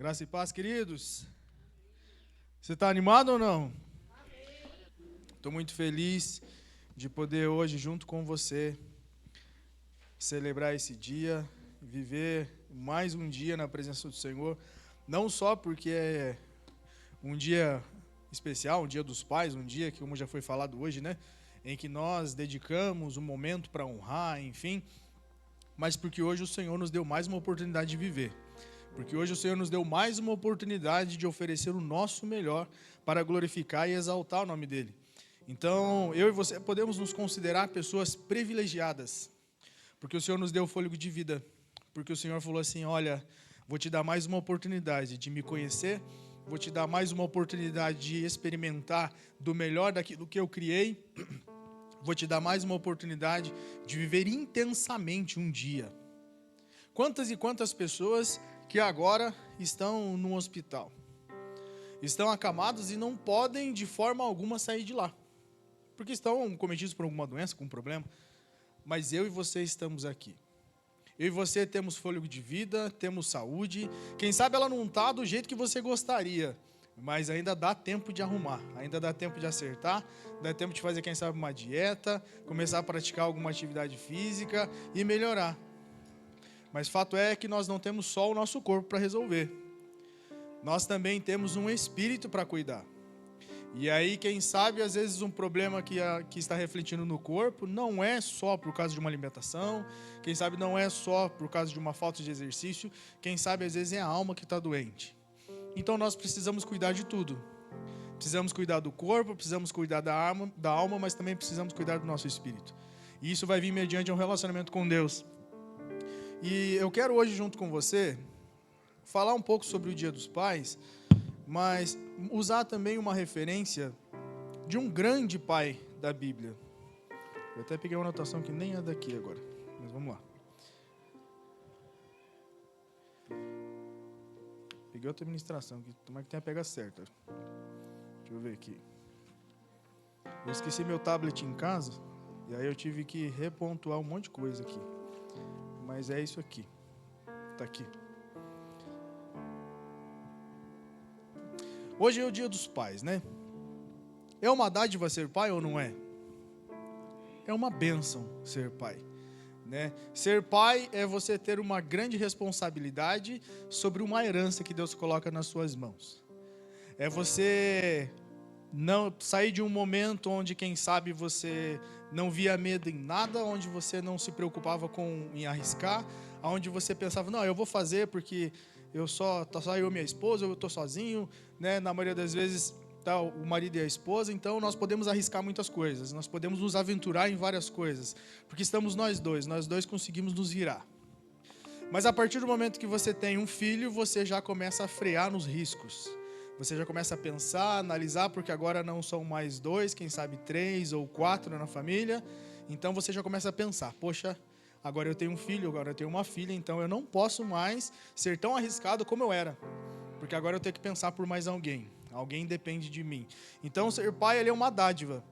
Graça e paz, queridos. Você está animado ou não? Estou muito feliz de poder hoje, junto com você, celebrar esse dia, viver mais um dia na presença do Senhor. Não só porque é um dia especial, um dia dos pais, um dia que, como já foi falado hoje, né, em que nós dedicamos um momento para honrar, enfim, mas porque hoje o Senhor nos deu mais uma oportunidade de viver. Porque hoje o Senhor nos deu mais uma oportunidade de oferecer o nosso melhor para glorificar e exaltar o nome dEle. Então, eu e você podemos nos considerar pessoas privilegiadas, porque o Senhor nos deu fôlego de vida, porque o Senhor falou assim, olha, vou te dar mais uma oportunidade de me conhecer, vou te dar mais uma oportunidade de experimentar do melhor daquilo que eu criei, vou te dar mais uma oportunidade de viver intensamente um dia. Quantas e quantas pessoas que agora estão no hospital, estão acamados e não podem de forma alguma sair de lá, porque estão cometidos por alguma doença, com um problema, mas eu e você estamos aqui. Eu e você temos fôlego de vida, temos saúde, quem sabe ela não está do jeito que você gostaria, mas ainda dá tempo de arrumar, ainda dá tempo de acertar, dá tempo de fazer, quem sabe, uma dieta, começar a praticar alguma atividade física e melhorar. Mas fato é que nós não temos só o nosso corpo para resolver. Nós também temos um espírito para cuidar. E aí, quem sabe, às vezes um problema que está refletindo no corpo não é só por causa de uma alimentação, quem sabe não é só por causa de uma falta de exercício, quem sabe às vezes é a alma que está doente. Então nós precisamos cuidar de tudo. Precisamos cuidar do corpo, precisamos cuidar da alma, mas também precisamos cuidar do nosso espírito. E isso vai vir mediante um relacionamento com Deus. E eu quero hoje, junto com você, falar um pouco sobre o Dia dos Pais, mas usar também uma referência de um grande pai da Bíblia. Eu até peguei uma anotação que nem é daqui agora, mas vamos lá. Peguei outra administração, que tomara que tenha pegado certa. Deixa eu ver aqui. Eu esqueci meu tablet em casa, e aí eu tive que repontuar um monte de coisa aqui. Mas é isso aqui. Está aqui. Hoje é o Dia dos Pais, né? É uma dádiva ser pai ou não é? É uma bênção ser pai, né? Ser pai é você ter uma grande responsabilidade sobre uma herança que Deus coloca nas suas mãos. É você não sair de um momento onde, quem sabe, você não via medo em nada, onde você não se preocupava em arriscar, onde você pensava, não, eu vou fazer porque eu só eu e minha esposa, eu estou sozinho, né? Na maioria das vezes tá o marido e a esposa, então nós podemos arriscar muitas coisas, nós podemos nos aventurar em várias coisas, porque estamos nós dois conseguimos nos virar. Mas a partir do momento que você tem um filho, você já começa a frear nos riscos. Você já começa a pensar, analisar, porque agora não são mais 2, quem sabe 3 ou 4 na família. Então você já começa a pensar, poxa, agora eu tenho um filho, agora eu tenho uma filha, então eu não posso mais ser tão arriscado como eu era. Porque agora eu tenho que pensar por mais alguém. Alguém depende de mim. Então ser pai, ele é uma dádiva.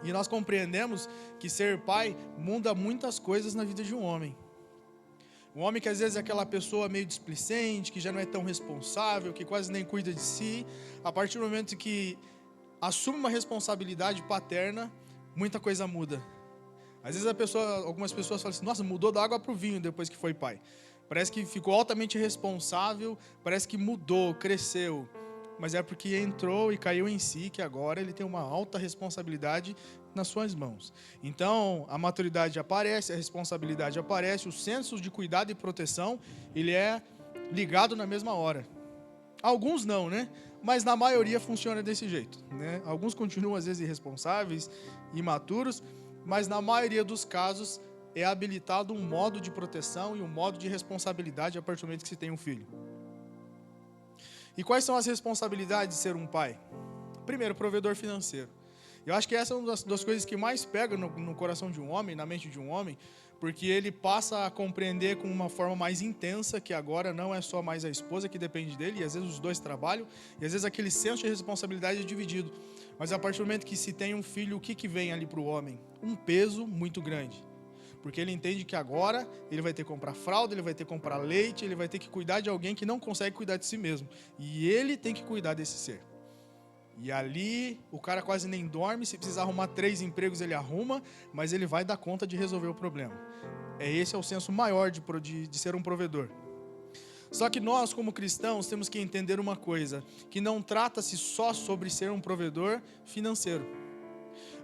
E nós compreendemos que ser pai muda muitas coisas na vida de um homem. Um homem que às vezes é aquela pessoa meio displicente, que já não é tão responsável, que quase nem cuida de si, a partir do momento que assume uma responsabilidade paterna, muita coisa muda. Às vezes algumas pessoas falam assim, nossa, mudou da água para o vinho depois que foi pai. Parece que ficou altamente responsável, parece que mudou, cresceu. Mas é porque entrou e caiu em si, que agora ele tem uma alta responsabilidade nas suas mãos. Então, a maturidade aparece, a responsabilidade aparece, o senso de cuidado e proteção, ele é ligado na mesma hora. Alguns não, né? Mas na maioria funciona desse jeito, né? Alguns continuam às vezes irresponsáveis, imaturos, mas na maioria dos casos é habilitado um modo de proteção e um modo de responsabilidade a partir do momento que se tem um filho. E quais são as responsabilidades de ser um pai? Primeiro, provedor financeiro. Eu acho que essa é uma das coisas que mais pega no coração de um homem, na mente de um homem, porque ele passa a compreender com uma forma mais intensa que agora não é só mais a esposa que depende dele, e às vezes os dois trabalham, e às vezes aquele senso de responsabilidade é dividido. Mas a partir do momento que se tem um filho, o que vem ali para o homem? Um peso muito grande. Porque ele entende que agora ele vai ter que comprar fralda, ele vai ter que comprar leite, ele vai ter que cuidar de alguém que não consegue cuidar de si mesmo. E ele tem que cuidar desse ser. E ali o cara quase nem dorme, se precisar arrumar 3 empregos ele arruma, mas ele vai dar conta de resolver o problema. Esse é o senso maior de ser um provedor. Só que nós, como cristãos, temos que entender uma coisa, que não trata-se só sobre ser um provedor financeiro.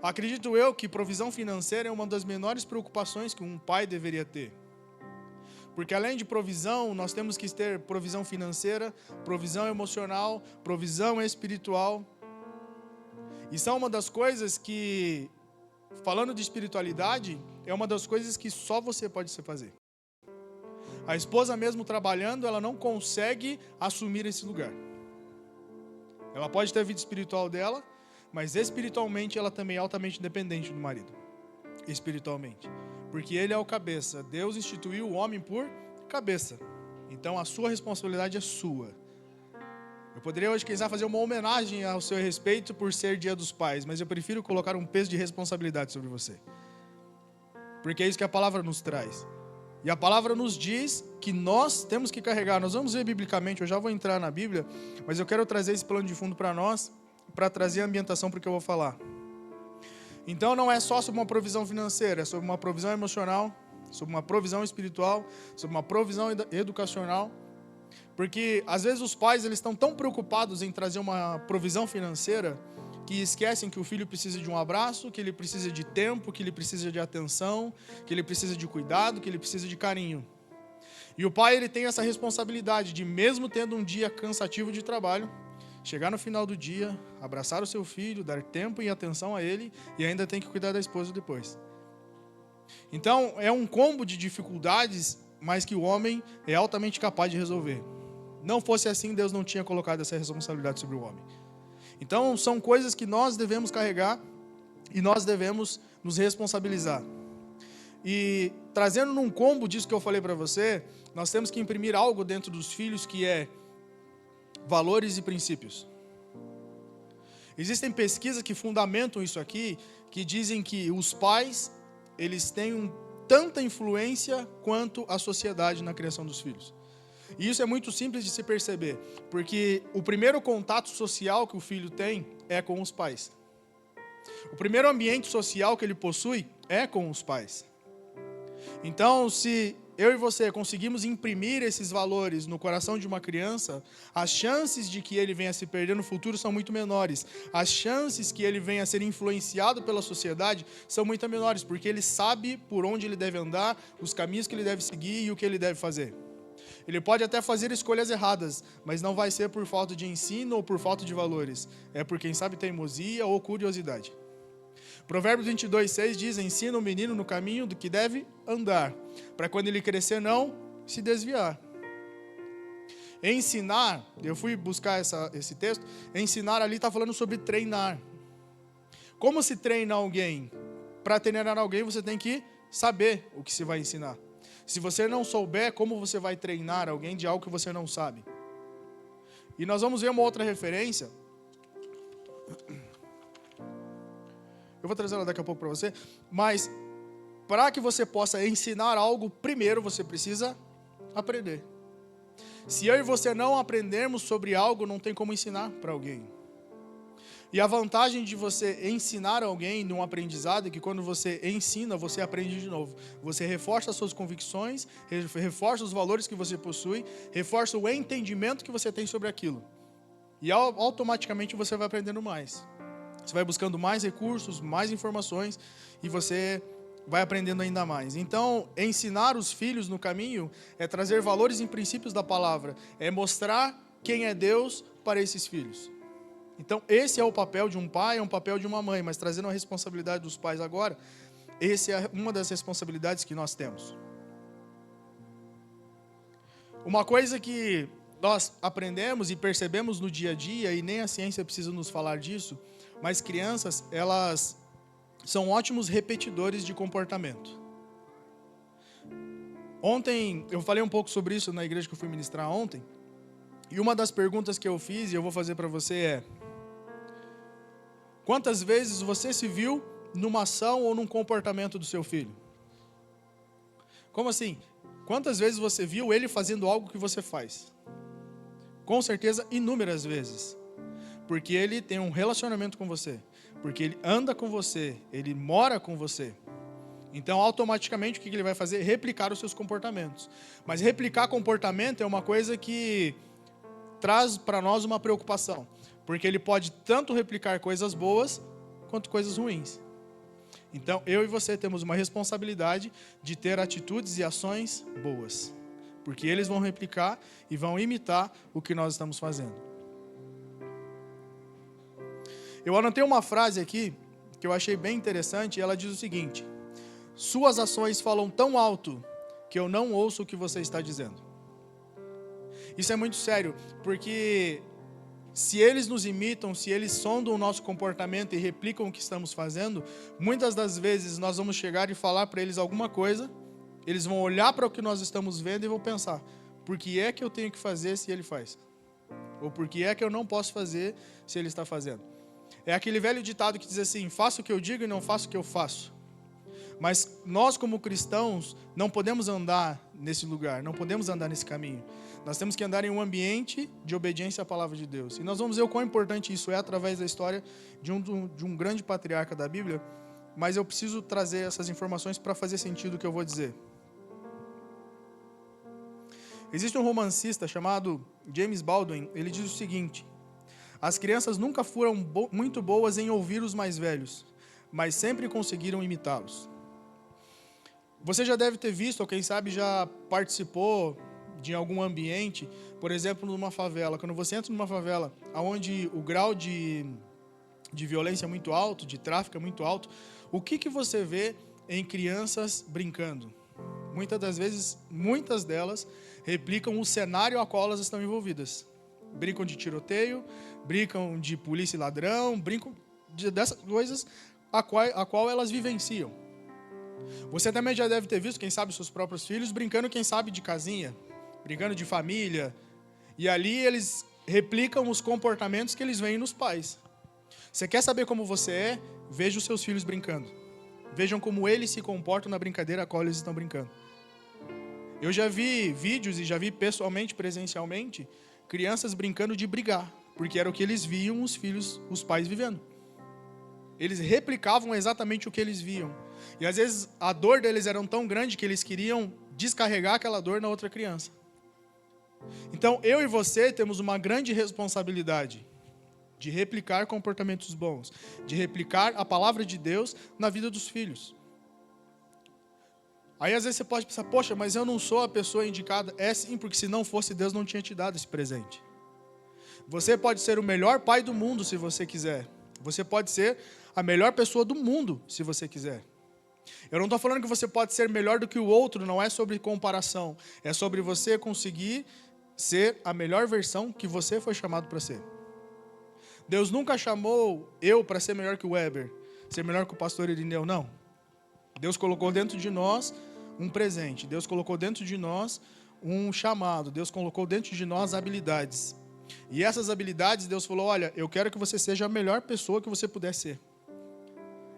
Acredito eu que provisão financeira é uma das menores preocupações que um pai deveria ter. Porque além de provisão, nós temos que ter provisão financeira, provisão emocional, provisão espiritual. E são uma das coisas que, falando de espiritualidade, é uma das coisas que só você pode fazer. A esposa mesmo trabalhando, ela não consegue assumir esse lugar. Ela pode ter a vida espiritual dela, mas espiritualmente ela também é altamente dependente do marido. Espiritualmente. Porque ele é o cabeça. Deus instituiu o homem por cabeça. Então a sua responsabilidade é sua. Eu poderia hoje, quem sabe, fazer uma homenagem ao seu respeito por ser Dia dos Pais, mas eu prefiro colocar um peso de responsabilidade sobre você. Porque é isso que a palavra nos traz. E a palavra nos diz que nós temos que carregar. Nós vamos ver biblicamente, eu já vou entrar na Bíblia, mas eu quero trazer esse plano de fundo para nós, para trazer a ambientação para o que eu vou falar. Então não é só sobre uma provisão financeira, é sobre uma provisão emocional, sobre uma provisão espiritual, sobre uma provisão educacional. Porque às vezes os pais eles estão tão preocupados em trazer uma provisão financeira que esquecem que o filho precisa de um abraço, que ele precisa de tempo, que ele precisa de atenção, que ele precisa de cuidado, que ele precisa de carinho. E o pai ele tem essa responsabilidade de, mesmo tendo um dia cansativo de trabalho, chegar no final do dia, abraçar o seu filho, dar tempo e atenção a ele, e ainda tem que cuidar da esposa depois. Então, é um combo de dificuldades, mas que o homem é altamente capaz de resolver. Não fosse assim, Deus não tinha colocado essa responsabilidade sobre o homem. Então, são coisas que nós devemos carregar e nós devemos nos responsabilizar. E, trazendo num combo disso que eu falei para você, nós temos que imprimir algo dentro dos filhos que é valores e princípios. Existem pesquisas que fundamentam isso aqui, que dizem que os pais, eles têm tanta influência quanto a sociedade na criação dos filhos. E isso é muito simples de se perceber, porque o primeiro contato social que o filho tem é com os pais. O primeiro ambiente social que ele possui é com os pais. Então, se eu e você conseguimos imprimir esses valores no coração de uma criança, as chances de que ele venha a se perder no futuro são muito menores. As chances que ele venha a ser influenciado pela sociedade são muito menores, porque ele sabe por onde ele deve andar, os caminhos que ele deve seguir e o que ele deve fazer. Ele pode até fazer escolhas erradas, mas não vai ser por falta de ensino ou por falta de valores. É por, quem sabe, teimosia ou curiosidade. Provérbios 22:6 diz: ensina o menino no caminho do que deve andar, para quando ele crescer não se desviar. Ensinar, eu fui buscar esse texto, ensinar ali está falando sobre treinar. Como se treina alguém? Para treinar alguém você tem que saber o que se vai ensinar. Se você não souber, como você vai treinar alguém de algo que você não sabe? E nós vamos ver uma outra referência. Eu vou trazer ela daqui a pouco para você. Mas, para que você possa ensinar algo, primeiro você precisa aprender. Se eu e você não aprendermos sobre algo, não tem como ensinar para alguém. E a vantagem de você ensinar alguém num aprendizado é que quando você ensina, você aprende de novo. Você reforça as suas convicções, reforça os valores que você possui, reforça o entendimento que você tem sobre aquilo. E automaticamente você vai aprendendo mais. Você vai buscando mais recursos, mais informações e você vai aprendendo ainda mais. Então, ensinar os filhos no caminho é trazer valores e princípios da palavra. É mostrar quem é Deus para esses filhos. Então, esse é o papel de um pai, é um papel de uma mãe, mas trazendo a responsabilidade dos pais agora, essa é uma das responsabilidades que nós temos. Uma coisa que nós aprendemos e percebemos no dia a dia, e nem a ciência precisa nos falar disso, mas crianças, elas são ótimos repetidores de comportamento. Ontem, eu falei um pouco sobre isso na igreja que eu fui ministrar ontem, e uma das perguntas que eu fiz, e eu vou fazer para você é: quantas vezes você se viu numa ação ou num comportamento do seu filho? Como assim? Quantas vezes você viu ele fazendo algo que você faz? Com certeza, inúmeras vezes. Porque ele tem um relacionamento com você. Porque ele anda com você. Ele mora com você. Então, automaticamente, o que ele vai fazer? Replicar os seus comportamentos. Mas replicar comportamento é uma coisa que traz para nós uma preocupação. Porque ele pode tanto replicar coisas boas, quanto coisas ruins. Então, eu e você temos uma responsabilidade de ter atitudes e ações boas. Porque eles vão replicar e vão imitar o que nós estamos fazendo. Eu anotei uma frase aqui, que eu achei bem interessante, e ela diz o seguinte: suas ações falam tão alto, que eu não ouço o que você está dizendo. Isso é muito sério, porque se eles nos imitam, se eles sondam o nosso comportamento e replicam o que estamos fazendo, muitas das vezes nós vamos chegar e falar para eles alguma coisa, eles vão olhar para o que nós estamos vendo e vão pensar: por que é que eu tenho que fazer se ele faz? Ou por que é que eu não posso fazer se ele está fazendo? É aquele velho ditado que diz assim: faço o que eu digo e não faço o que eu faço. Mas nós, como cristãos, não podemos andar nesse lugar, não podemos andar nesse caminho. Nós temos que andar em um ambiente de obediência à palavra de Deus. E nós vamos ver o quão importante isso é através da história de um grande patriarca da Bíblia, mas eu preciso trazer essas informações para fazer sentido o que eu vou dizer. Existe um romancista chamado James Baldwin, ele diz o seguinte: as crianças nunca foram muito boas em ouvir os mais velhos, mas sempre conseguiram imitá-los. Você já deve ter visto, ou quem sabe já participou de algum ambiente, por exemplo, numa favela. Quando você entra numa favela onde o grau de violência é muito alto, de tráfico é muito alto, o que você vê em crianças brincando? Muitas das vezes, muitas delas replicam o cenário a qual elas estão envolvidas. Brincam de tiroteio, brincam de polícia e ladrão, brincam dessas coisas a qual elas vivenciam. Você também já deve ter visto, quem sabe, seus próprios filhos brincando, quem sabe, de casinha, brincando de família. E ali eles replicam os comportamentos que eles veem nos pais. Você quer saber como você é? Veja os seus filhos brincando. Vejam como eles se comportam na brincadeira a qual eles estão brincando. Eu já vi vídeos e já vi pessoalmente, presencialmente, crianças brincando de brigar, porque era o que eles viam os pais vivendo. Eles replicavam exatamente o que eles viam. E às vezes a dor deles era tão grande que eles queriam descarregar aquela dor na outra criança. Então eu e você temos uma grande responsabilidade de replicar comportamentos bons, de replicar a palavra de Deus na vida dos filhos. Aí às vezes você pode pensar: poxa, mas eu não sou a pessoa indicada. É sim, porque se não fosse Deus não tinha te dado esse presente. Você pode ser o melhor pai do mundo se você quiser. Você pode ser a melhor pessoa do mundo se você quiser. Eu não estou falando que você pode ser melhor do que o outro, não é sobre comparação. É sobre você conseguir ser a melhor versão que você foi chamado para ser. Deus nunca chamou eu para ser melhor que o Weber, ser melhor que o pastor Irineu, não. Deus colocou dentro de nós um presente. Deus colocou dentro de nós um chamado. Deus colocou dentro de nós habilidades. E essas habilidades, Deus falou: olha, eu quero que você seja a melhor pessoa que você puder ser.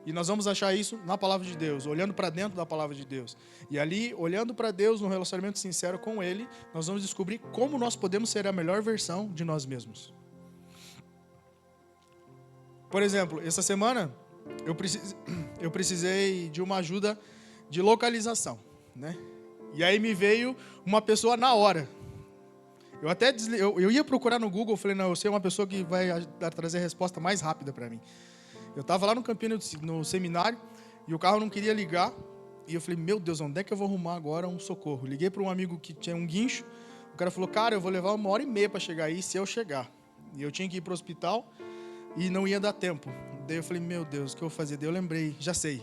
E nós vamos achar isso na palavra de Deus, olhando para dentro da palavra de Deus. E ali, olhando para Deus, num relacionamento sincero com Ele, nós vamos descobrir como nós podemos ser a melhor versão de nós mesmos. Por exemplo, essa semana eu precisei de uma ajuda de localização, né? E aí me veio uma pessoa na hora. Eu ia procurar no Google, falei: não, eu sei uma pessoa que vai trazer a resposta mais rápida para mim. Eu estava lá no Campino, no seminário, e o carro não queria ligar. E eu falei: meu Deus, onde é que eu vou arrumar agora um socorro? Liguei para um amigo que tinha um guincho. O cara falou: cara, eu vou levar 1h30 para chegar aí, se eu chegar. E eu tinha que ir para o hospital e não ia dar tempo. Daí eu falei: meu Deus, o que eu vou fazer? Daí eu lembrei: já sei,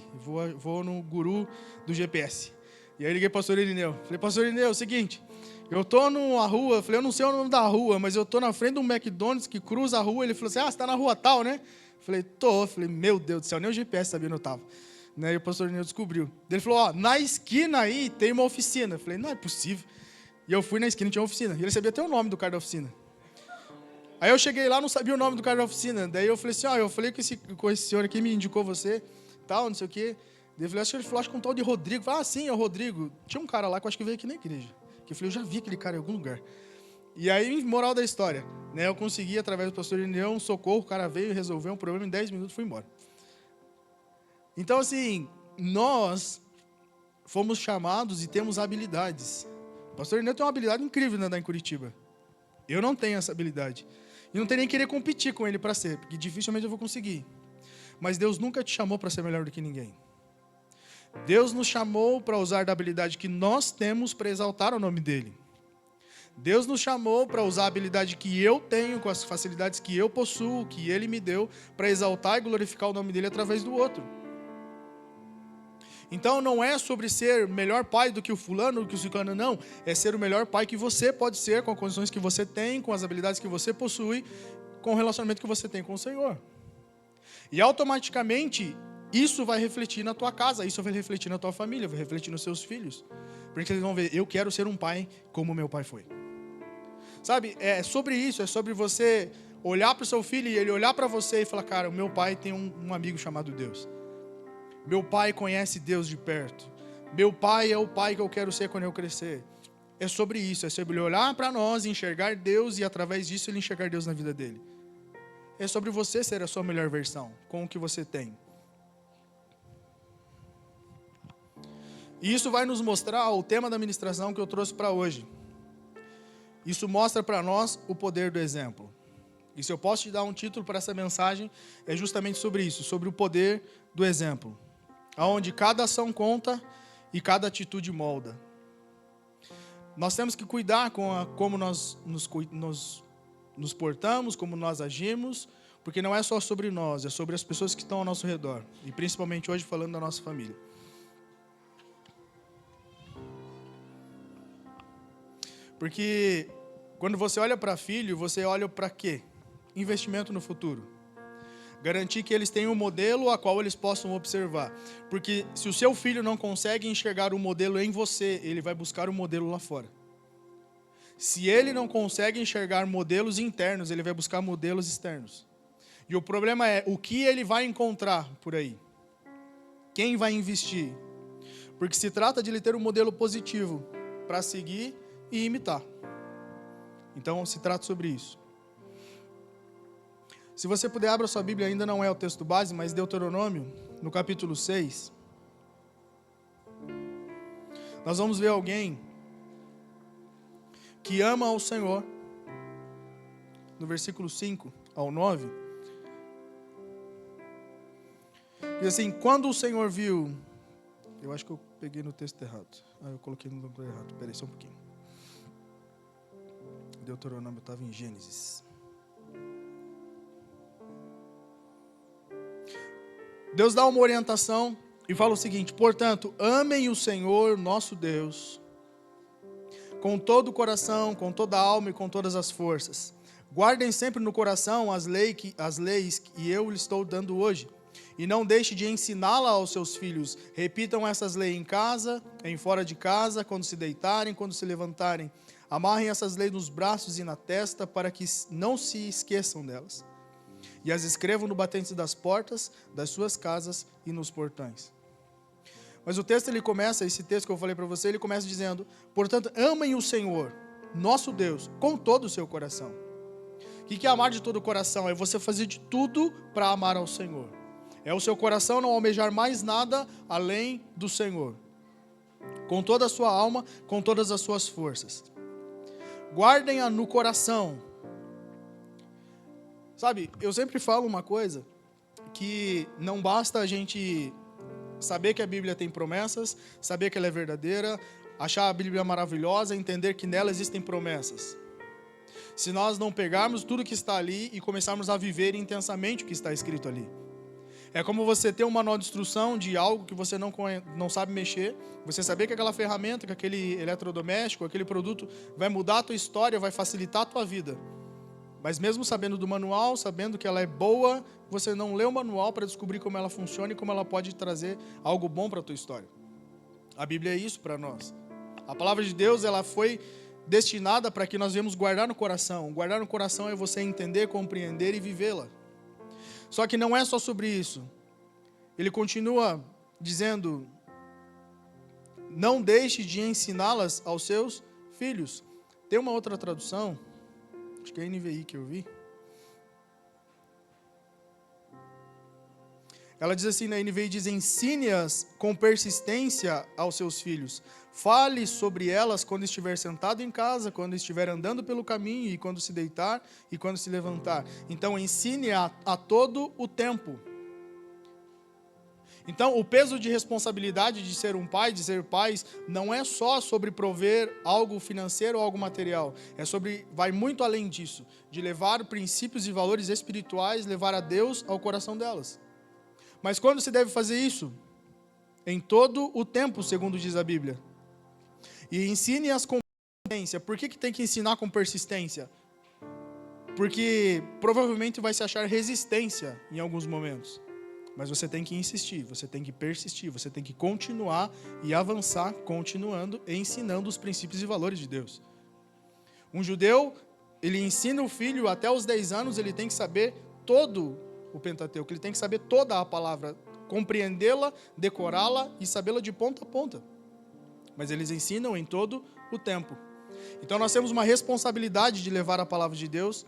vou no guru do GPS. E aí liguei para o pastor Irineu. Falei: pastor Irineu, é o seguinte, eu tô numa rua. Eu falei: eu não sei o nome da rua, mas eu tô na frente de um McDonald's que cruza a rua. Ele falou assim: ah, você tá na rua tal, né? Eu falei: tô. Eu falei: meu Deus do céu, nem o GPS sabia onde eu tava. Né? E o pastor Irineu descobriu. Ele falou: ó, na esquina aí tem uma oficina. Eu falei: não é possível. E eu fui na esquina, tinha uma oficina. E ele sabia até o nome do cara da oficina. Aí eu cheguei lá, não sabia o nome do cara da oficina. Daí eu falei assim: ó, eu falei com esse senhor aqui, me indicou você, tal, não sei o quê. Daí eu falei, acho que ele falou, acho que um tal de Rodrigo. Eu falei, sim, é o Rodrigo. Tinha um cara lá que eu acho que veio aqui na igreja. Que eu falei, eu já vi aquele cara em algum lugar. E aí, moral da história, né? Eu consegui, através do pastor Irineu, um socorro, o cara veio, resolveu um problema, em 10 minutos fui embora. Então, assim, nós fomos chamados e temos habilidades. O pastor Irineu tem uma habilidade incrível de andar em Curitiba. Eu não tenho essa habilidade. E não tenho nem querer competir com ele para ser, porque dificilmente eu vou conseguir. Mas Deus nunca te chamou para ser melhor do que ninguém. Deus nos chamou para usar da habilidade que nós temos para exaltar o nome dele. Deus nos chamou para usar a habilidade que eu tenho, com as facilidades que eu possuo, que ele me deu, para exaltar e glorificar o nome dele através do outro. Então não é sobre ser melhor pai do que o fulano, do que o ciclano, não. É ser o melhor pai que você pode ser, com as condições que você tem, com as habilidades que você possui, com o relacionamento que você tem com o Senhor. E automaticamente, isso vai refletir na tua casa, isso vai refletir na tua família, vai refletir nos seus filhos. Porque eles vão ver, eu quero ser um pai como meu pai foi. Sabe, é sobre isso, é sobre você olhar para o seu filho e ele olhar para você e falar, cara, o meu pai tem um amigo chamado Deus. Meu pai conhece Deus de perto. Meu pai é o pai que eu quero ser quando eu crescer. É sobre isso, é sobre ele olhar para nós, enxergar Deus e através disso ele enxergar Deus na vida dele. É sobre você ser a sua melhor versão, com o que você tem. E isso vai nos mostrar o tema da ministração que eu trouxe para hoje. Isso mostra para nós o poder do exemplo. E se eu posso te dar um título para essa mensagem, é justamente sobre isso, sobre o poder do exemplo. Onde cada ação conta e cada atitude molda. Nós temos que cuidar com como nós nos portamos, como nós agimos, porque não é só sobre nós, é sobre as pessoas que estão ao nosso redor. E principalmente hoje falando da nossa família. Porque quando você olha para filho, você olha para quê? Investimento no futuro. Garantir que eles tenham um modelo a qual eles possam observar. Porque se o seu filho não consegue enxergar o modelo em você, ele vai buscar o modelo lá fora. Se ele não consegue enxergar modelos internos, ele vai buscar modelos externos. E o problema é o que ele vai encontrar por aí. Quem vai investir? Porque se trata de ele ter um modelo positivo para seguir e imitar. Então se trata sobre isso. Se você puder, abra sua Bíblia, ainda não é o texto base, mas Deuteronômio, no capítulo 6. Nós vamos ver alguém que ama ao Senhor, no versículo 5 ao 9. E assim, quando o Senhor viu... Eu acho que eu peguei no texto errado. Eu coloquei no lugar errado. Espera aí só um pouquinho. Deuteronômio estava em Gênesis. Deus dá uma orientação e fala o seguinte: portanto, amem o Senhor, nosso Deus, com todo o coração, com toda a alma e com todas as forças. Guardem sempre no coração as leis que eu lhes estou dando hoje. E não deixe de ensiná-la aos seus filhos. Repitam essas leis em casa, em fora de casa, quando se deitarem, quando se levantarem. Amarrem essas leis nos braços e na testa, para que não se esqueçam delas. E as escrevam no batente das portas, das suas casas e nos portões. Mas o texto, ele começa, esse texto que eu falei para você, ele começa dizendo: portanto, amem o Senhor, nosso Deus, com todo o seu coração. O que é amar de todo o coração? É você fazer de tudo para amar ao Senhor. É o seu coração não almejar mais nada além do Senhor. Com toda a sua alma, com todas as suas forças. Guardem-a no coração. Sabe, eu sempre falo uma coisa, que não basta a gente saber que a Bíblia tem promessas, saber que ela é verdadeira, achar a Bíblia maravilhosa, entender que nela existem promessas. Se nós não pegarmos tudo que está ali e começarmos a viver intensamente o que está escrito ali. É como você ter um manual de instrução de algo que você não sabe mexer, você saber que aquela ferramenta, que aquele eletrodoméstico, aquele produto vai mudar a tua história, vai facilitar a tua vida. Mas mesmo sabendo do manual, sabendo que ela é boa, você não lê o manual para descobrir como ela funciona e como ela pode trazer algo bom para a tua história. A Bíblia é isso para nós. A palavra de Deus, ela foi destinada para que nós venhamos guardar no coração. Guardar no coração é você entender, compreender e vivê-la. Só que não é só sobre isso. Ele continua dizendo: não deixe de ensiná-las aos seus filhos. Tem uma outra tradução, acho que é a NVI que eu vi. Ela diz assim, na NVI diz: ensine-as com persistência aos seus filhos. Fale sobre elas quando estiver sentado em casa, quando estiver andando pelo caminho, e quando se deitar e quando se levantar. Então, ensine a todo o tempo. Então, o peso de responsabilidade de ser um pai, de ser pais, não é só sobre prover algo financeiro ou algo material. Vai muito além disso, de levar princípios e valores espirituais, levar a Deus ao coração delas. Mas quando se deve fazer isso? Em todo o tempo, segundo diz a Bíblia. E ensine-as com persistência. Por que tem que ensinar com persistência? Porque provavelmente vai se achar resistência em alguns momentos. Mas você tem que insistir, você tem que persistir, você tem que continuar e avançar, continuando e ensinando os princípios e valores de Deus. Um judeu, ele ensina o filho até os 10 anos, ele tem que saber todo o Pentateuco, ele tem que saber toda a palavra, compreendê-la, decorá-la e sabê-la de ponta a ponta. Mas eles ensinam em todo o tempo. Então nós temos uma responsabilidade de levar a palavra de Deus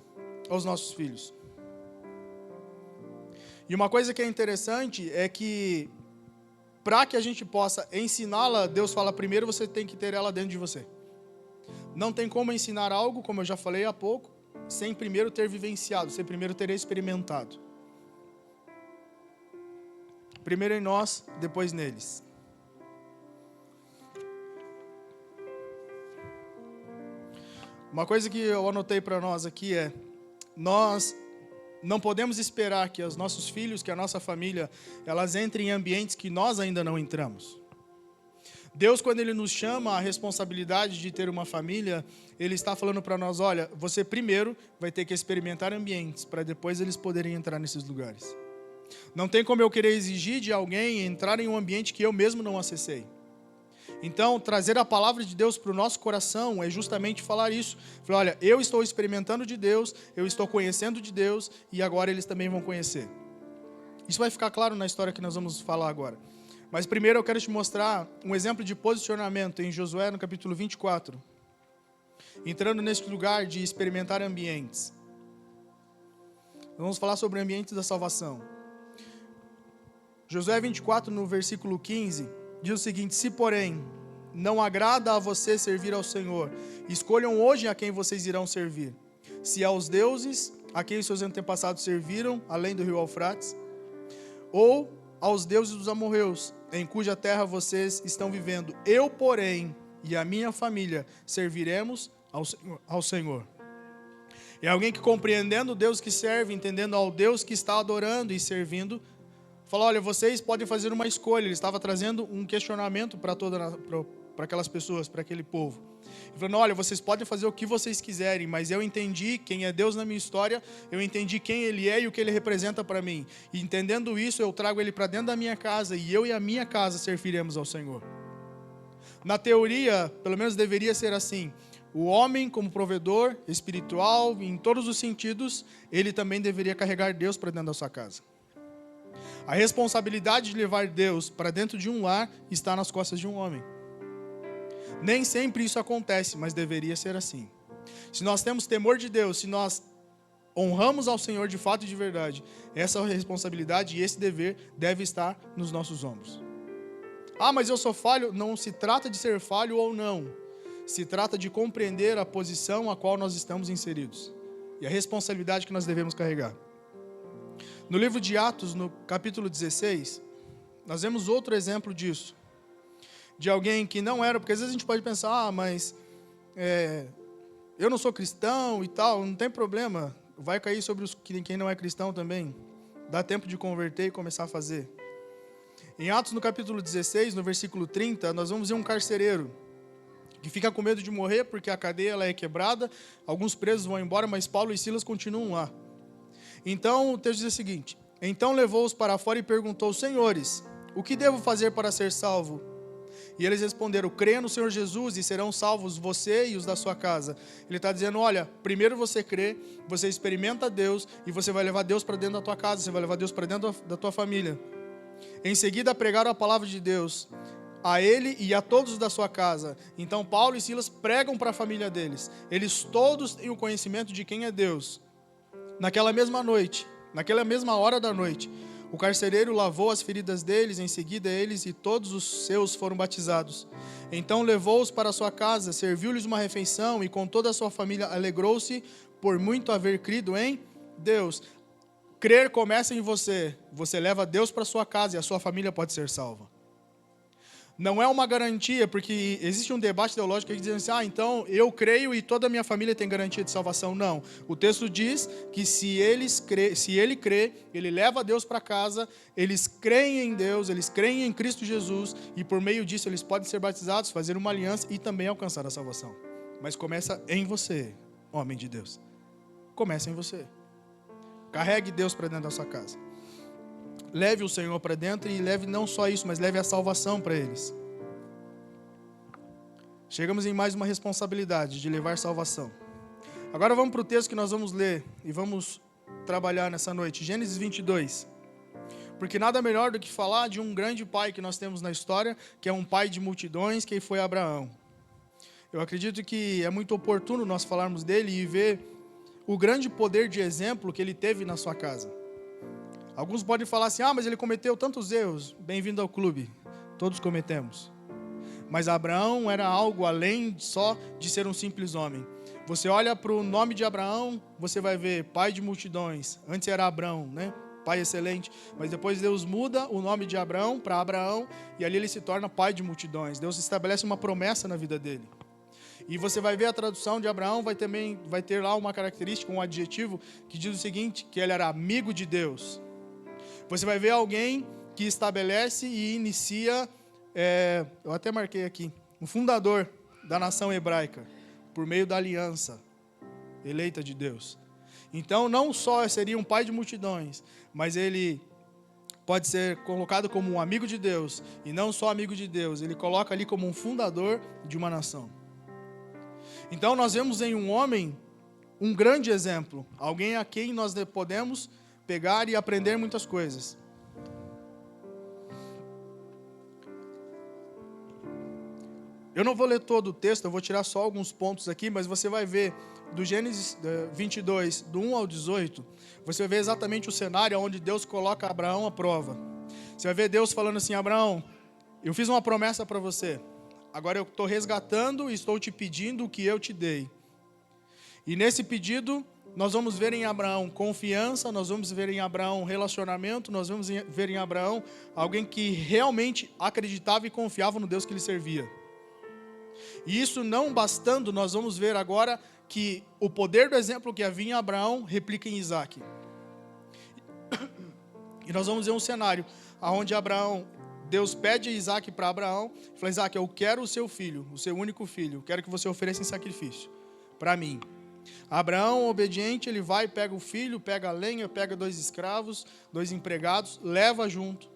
aos nossos filhos. E uma coisa que é interessante é que, para que a gente possa ensiná-la, Deus fala primeiro, você tem que ter ela dentro de você. Não tem como ensinar algo, como eu já falei há pouco, sem primeiro ter vivenciado, sem primeiro ter experimentado. Primeiro em nós, depois neles. Uma coisa que eu anotei para nós aqui é: nós não podemos esperar que os nossos filhos, que a nossa família, elas entrem em ambientes que nós ainda não entramos. Deus, quando Ele nos chama à responsabilidade de ter uma família, Ele está falando para nós: olha, você primeiro vai ter que experimentar ambientes, para depois eles poderem entrar nesses lugares. Não tem como eu querer exigir de alguém entrar em um ambiente que eu mesmo não acessei. Então, trazer a palavra de Deus para o nosso coração é justamente falar isso. Falar: olha, eu estou experimentando de Deus, eu estou conhecendo de Deus, e agora eles também vão conhecer. Isso vai ficar claro na história que nós vamos falar agora. Mas primeiro eu quero te mostrar um exemplo de posicionamento em Josué, no capítulo 24. Entrando nesse lugar de experimentar ambientes. Vamos falar sobre o ambiente da salvação. Josué 24, no versículo 15... diz o seguinte: se porém não agrada a você servir ao Senhor, escolham hoje a quem vocês irão servir. Se aos deuses a quem os seus antepassados serviram, além do rio Eufrates, ou aos deuses dos amorreus, em cuja terra vocês estão vivendo. Eu, porém, e a minha família serviremos ao Senhor. É alguém que, compreendendo o Deus que serve, entendendo ao Deus que está adorando e servindo, falou: olha, vocês podem fazer uma escolha. Ele estava trazendo um questionamento para aquelas pessoas, para aquele povo. Ele falou: olha, vocês podem fazer o que vocês quiserem, mas eu entendi quem é Deus na minha história, eu entendi quem Ele é e o que Ele representa para mim. E entendendo isso, eu trago Ele para dentro da minha casa, e eu e a minha casa serviremos ao Senhor. Na teoria, pelo menos deveria ser assim. O homem, como provedor espiritual, em todos os sentidos, ele também deveria carregar Deus para dentro da sua casa. A responsabilidade de levar Deus para dentro de um lar está nas costas de um homem. Nem sempre isso acontece, mas deveria ser assim. Se nós temos temor de Deus, se nós honramos ao Senhor de fato e de verdade, essa responsabilidade e esse dever deve estar nos nossos ombros. Ah, mas eu sou falho. Não se trata de ser falho ou não. Se trata de compreender a posição a qual nós estamos inseridos e a responsabilidade que nós devemos carregar. No livro de Atos, no capítulo 16, nós vemos outro exemplo disso. De alguém que não era, porque às vezes a gente pode pensar: mas eu não sou cristão e tal, não tem problema. Vai cair sobre quem não é cristão também. Dá tempo de converter e começar a fazer. Em Atos, no capítulo 16, no versículo 30, nós vamos ver um carcereiro que fica com medo de morrer porque a cadeia ela é quebrada, alguns presos vão embora, mas Paulo e Silas continuam lá. Então o texto diz o seguinte: então levou-os para fora e perguntou: senhores, o que devo fazer para ser salvo? E eles responderam: creia no Senhor Jesus e serão salvos você e os da sua casa. Ele está dizendo: olha, primeiro você crê, você experimenta Deus e você vai levar Deus para dentro da tua casa, você vai levar Deus para dentro da tua família. Em seguida pregaram a palavra de Deus a ele e a todos da sua casa. Então Paulo e Silas pregam para a família deles. Eles todos têm o conhecimento de quem é Deus. Naquela mesma noite, naquela mesma hora da noite, o carcereiro lavou as feridas deles, em seguida eles e todos os seus foram batizados. Então levou-os para sua casa, serviu-lhes uma refeição e com toda a sua família alegrou-se por muito haver crido em Deus. Crer começa em você. Você leva Deus para sua casa e a sua família pode ser salva. Não é uma garantia, porque existe um debate teológico que diz assim, então eu creio e toda a minha família tem garantia de salvação. Não. O texto diz que se ele crê, ele leva Deus para casa, eles creem em Deus, eles creem em Cristo Jesus, e por meio disso eles podem ser batizados, fazer uma aliança e também alcançar a salvação. Mas começa em você, homem de Deus. Começa em você. Carregue Deus para dentro da sua casa. Leve o Senhor para dentro e leve não só isso, mas leve a salvação para eles. Chegamos em mais uma responsabilidade de levar salvação. Agora vamos para o texto que nós vamos ler e vamos trabalhar nessa noite. Gênesis 22. Porque nada melhor do que falar de um grande pai que nós temos na história, que é um pai de multidões, que foi Abraão. Eu acredito que é muito oportuno nós falarmos dele e ver o grande poder de exemplo que ele teve na sua casa. Alguns podem falar assim, mas ele cometeu tantos erros. Bem-vindo ao clube, todos cometemos. Mas Abraão era algo além só de ser um simples homem. Você olha para o nome de Abraão, você vai ver pai de multidões. Antes era Abrão, né? Pai excelente. Mas depois Deus muda o nome de Abraão para Abraão e ali ele se torna pai de multidões. Deus estabelece uma promessa na vida dele. E você vai ver a tradução de Abraão, vai ter lá uma característica, um adjetivo que diz o seguinte, que ele era amigo de Deus. Você vai ver alguém que estabelece e inicia, eu até marquei aqui, um fundador da nação hebraica, por meio da aliança eleita de Deus. Então, não só seria um pai de multidões, mas ele pode ser colocado como um amigo de Deus, e não só amigo de Deus, ele coloca ali como um fundador de uma nação. Então, nós vemos em um homem um grande exemplo, alguém a quem nós podemos pegar e aprender muitas coisas. Eu não vou ler todo o texto, eu vou tirar só alguns pontos aqui, mas você vai ver do Gênesis 22, do 1 ao 18, você vai ver exatamente o cenário onde Deus coloca Abraão à prova. Você vai ver Deus falando assim, Abraão, eu fiz uma promessa para você, agora eu estou resgatando e estou te pedindo o que eu te dei. E nesse pedido, nós vamos ver em Abraão confiança, nós vamos ver em Abraão relacionamento, nós vamos ver em Abraão alguém que realmente acreditava e confiava no Deus que ele servia. E isso não bastando, nós vamos ver agora que o poder do exemplo que havia em Abraão replica em Isaac. E nós vamos ver um cenário onde Deus pede Isaac para Abraão, fala, Isaac, eu quero o seu filho, o seu único filho, quero que você ofereça em sacrifício para mim. Abraão, obediente, ele vai, pega o filho, pega a lenha, pega 2 escravos, 2 empregados, leva junto.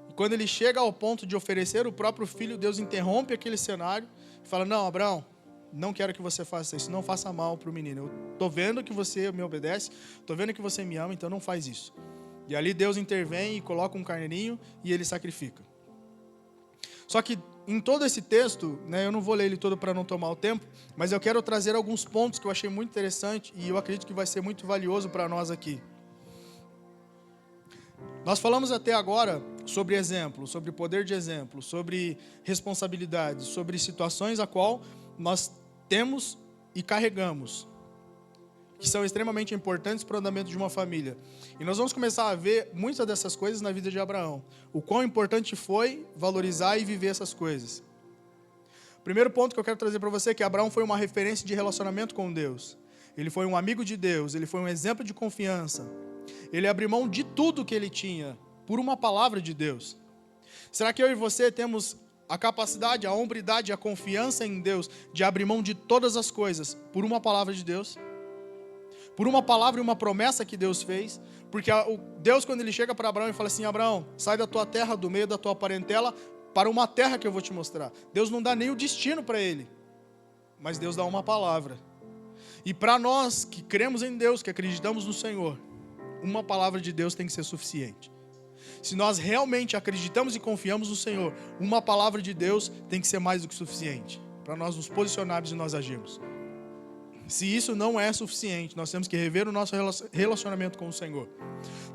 E quando ele chega ao ponto de oferecer o próprio filho, Deus interrompe aquele cenário e fala, não, Abraão, não quero que você faça isso, não faça mal para o menino. Eu estou vendo que você me obedece, estou vendo que você me ama, então não faz isso. E ali Deus intervém e coloca um carneirinho e ele sacrifica. Só que em todo esse texto, eu não vou ler ele todo para não tomar o tempo, mas eu quero trazer alguns pontos que eu achei muito interessante e eu acredito que vai ser muito valioso para nós aqui. Nós falamos até agora sobre exemplo, sobre poder de exemplo, sobre responsabilidade, sobre situações a qual nós temos e carregamos, que são extremamente importantes para o andamento de uma família. E nós vamos começar a ver muitas dessas coisas na vida de Abraão. O quão importante foi valorizar e viver essas coisas. O primeiro ponto que eu quero trazer para você é que Abraão foi uma referência de relacionamento com Deus. Ele foi um amigo de Deus, ele foi um exemplo de confiança. Ele abriu mão de tudo que ele tinha por uma palavra de Deus. Será que eu e você temos a capacidade, a hombridade, a confiança em Deus de abrir mão de todas as coisas por uma palavra de Deus? Por uma palavra e uma promessa que Deus fez, porque Deus, quando ele chega para Abraão e fala assim, Abraão, sai da tua terra, do meio da tua parentela, para uma terra que eu vou te mostrar. Deus não dá nem o destino para ele, mas Deus dá uma palavra. E para nós que cremos em Deus, que acreditamos no Senhor, uma palavra de Deus tem que ser suficiente. Se nós realmente acreditamos e confiamos no Senhor, uma palavra de Deus tem que ser mais do que suficiente para nós nos posicionarmos e nós agirmos. Se isso não é suficiente, nós temos que rever o nosso relacionamento com o Senhor.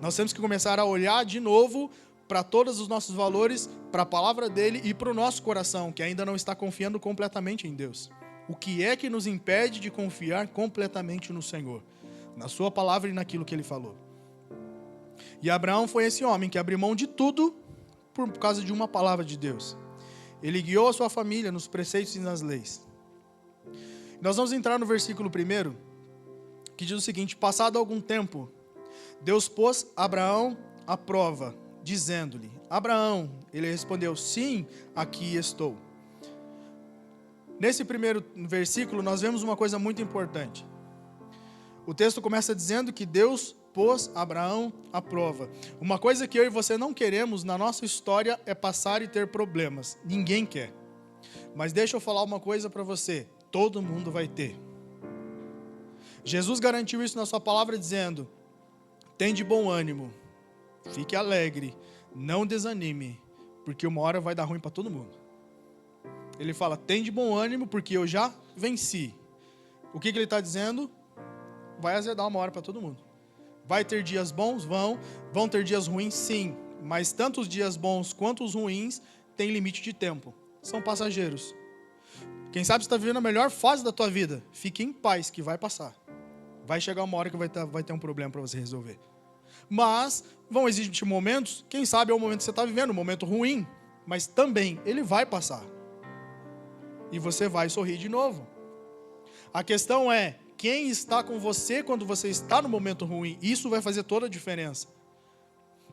Nós temos que começar a olhar de novo para todos os nossos valores, para a palavra dele e para o nosso coração, que ainda não está confiando completamente em Deus. O que é que nos impede de confiar completamente no Senhor? Na sua palavra e naquilo que ele falou. E Abraão foi esse homem que abriu mão de tudo por causa de uma palavra de Deus. Ele guiou a sua família nos preceitos e nas leis. Nós vamos entrar no versículo 1, que diz o seguinte: passado algum tempo, Deus pôs Abraão à prova, dizendo-lhe: Abraão, ele respondeu: sim, aqui estou. Nesse primeiro versículo, nós vemos uma coisa muito importante. O texto começa dizendo que Deus pôs Abraão à prova. Uma coisa que eu e você não queremos na nossa história é passar e ter problemas. Ninguém quer. Mas deixa eu falar uma coisa para você: todo mundo vai ter. Jesus garantiu isso na sua palavra dizendo: tem de bom ânimo, fique alegre, não desanime, porque uma hora vai dar ruim para todo mundo. Ele fala: tem de bom ânimo, porque eu já venci. O que ele está dizendo? Vai azedar uma hora para todo mundo. Vai ter dias bons? Vão ter dias ruins? Sim. Mas tanto os dias bons quanto os ruins têm limite de tempo. São passageiros. Quem sabe você está vivendo a melhor fase da tua vida. Fique em paz, que vai passar. Vai chegar uma hora que vai ter um problema para você resolver. Mas vão existir momentos, quem sabe é o momento que você está vivendo, um momento ruim, mas também ele vai passar. E você vai sorrir de novo. A questão é, quem está com você quando você está no momento ruim? Isso vai fazer toda a diferença.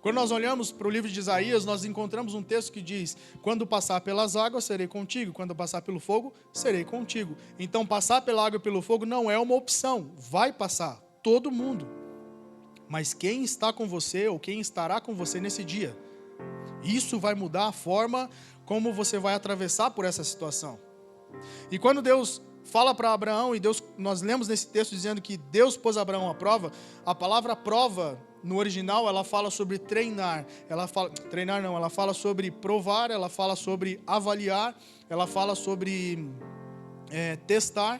Quando nós olhamos para o livro de Isaías, nós encontramos um texto que diz: quando passar pelas águas, serei contigo. Quando passar pelo fogo, serei contigo. Então, passar pela água e pelo fogo não é uma opção. Vai passar, todo mundo. Mas quem está com você ou quem estará com você nesse dia? Isso vai mudar a forma como você vai atravessar por essa situação. E quando Deus fala para Abraão, e nós lemos nesse texto dizendo que Deus pôs Abraão à prova, a palavra prova, no original, ela fala sobre treinar. Ela fala sobre provar, ela fala sobre avaliar, ela fala sobre testar.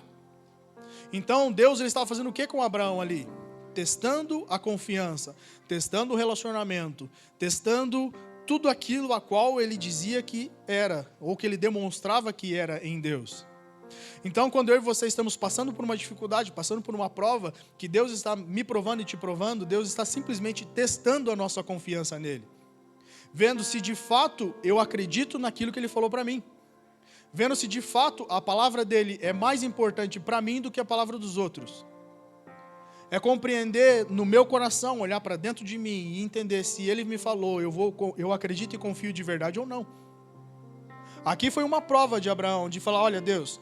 Então, Deus ele estava fazendo o que com Abraão ali? Testando a confiança, testando o relacionamento, testando tudo aquilo a qual ele dizia que era, ou que ele demonstrava que era em Deus. Então, quando eu e você estamos passando por uma dificuldade, passando por uma prova, que Deus está me provando e te provando, Deus está simplesmente testando a nossa confiança nele. Vendo se de fato eu acredito naquilo que ele falou para mim. Vendo se de fato a palavra dele é mais importante para mim do que a palavra dos outros. É compreender no meu coração, olhar para dentro de mim e entender se ele me falou, eu acredito e confio de verdade ou não. Aqui foi uma prova de Abraão, de falar: olha, Deus,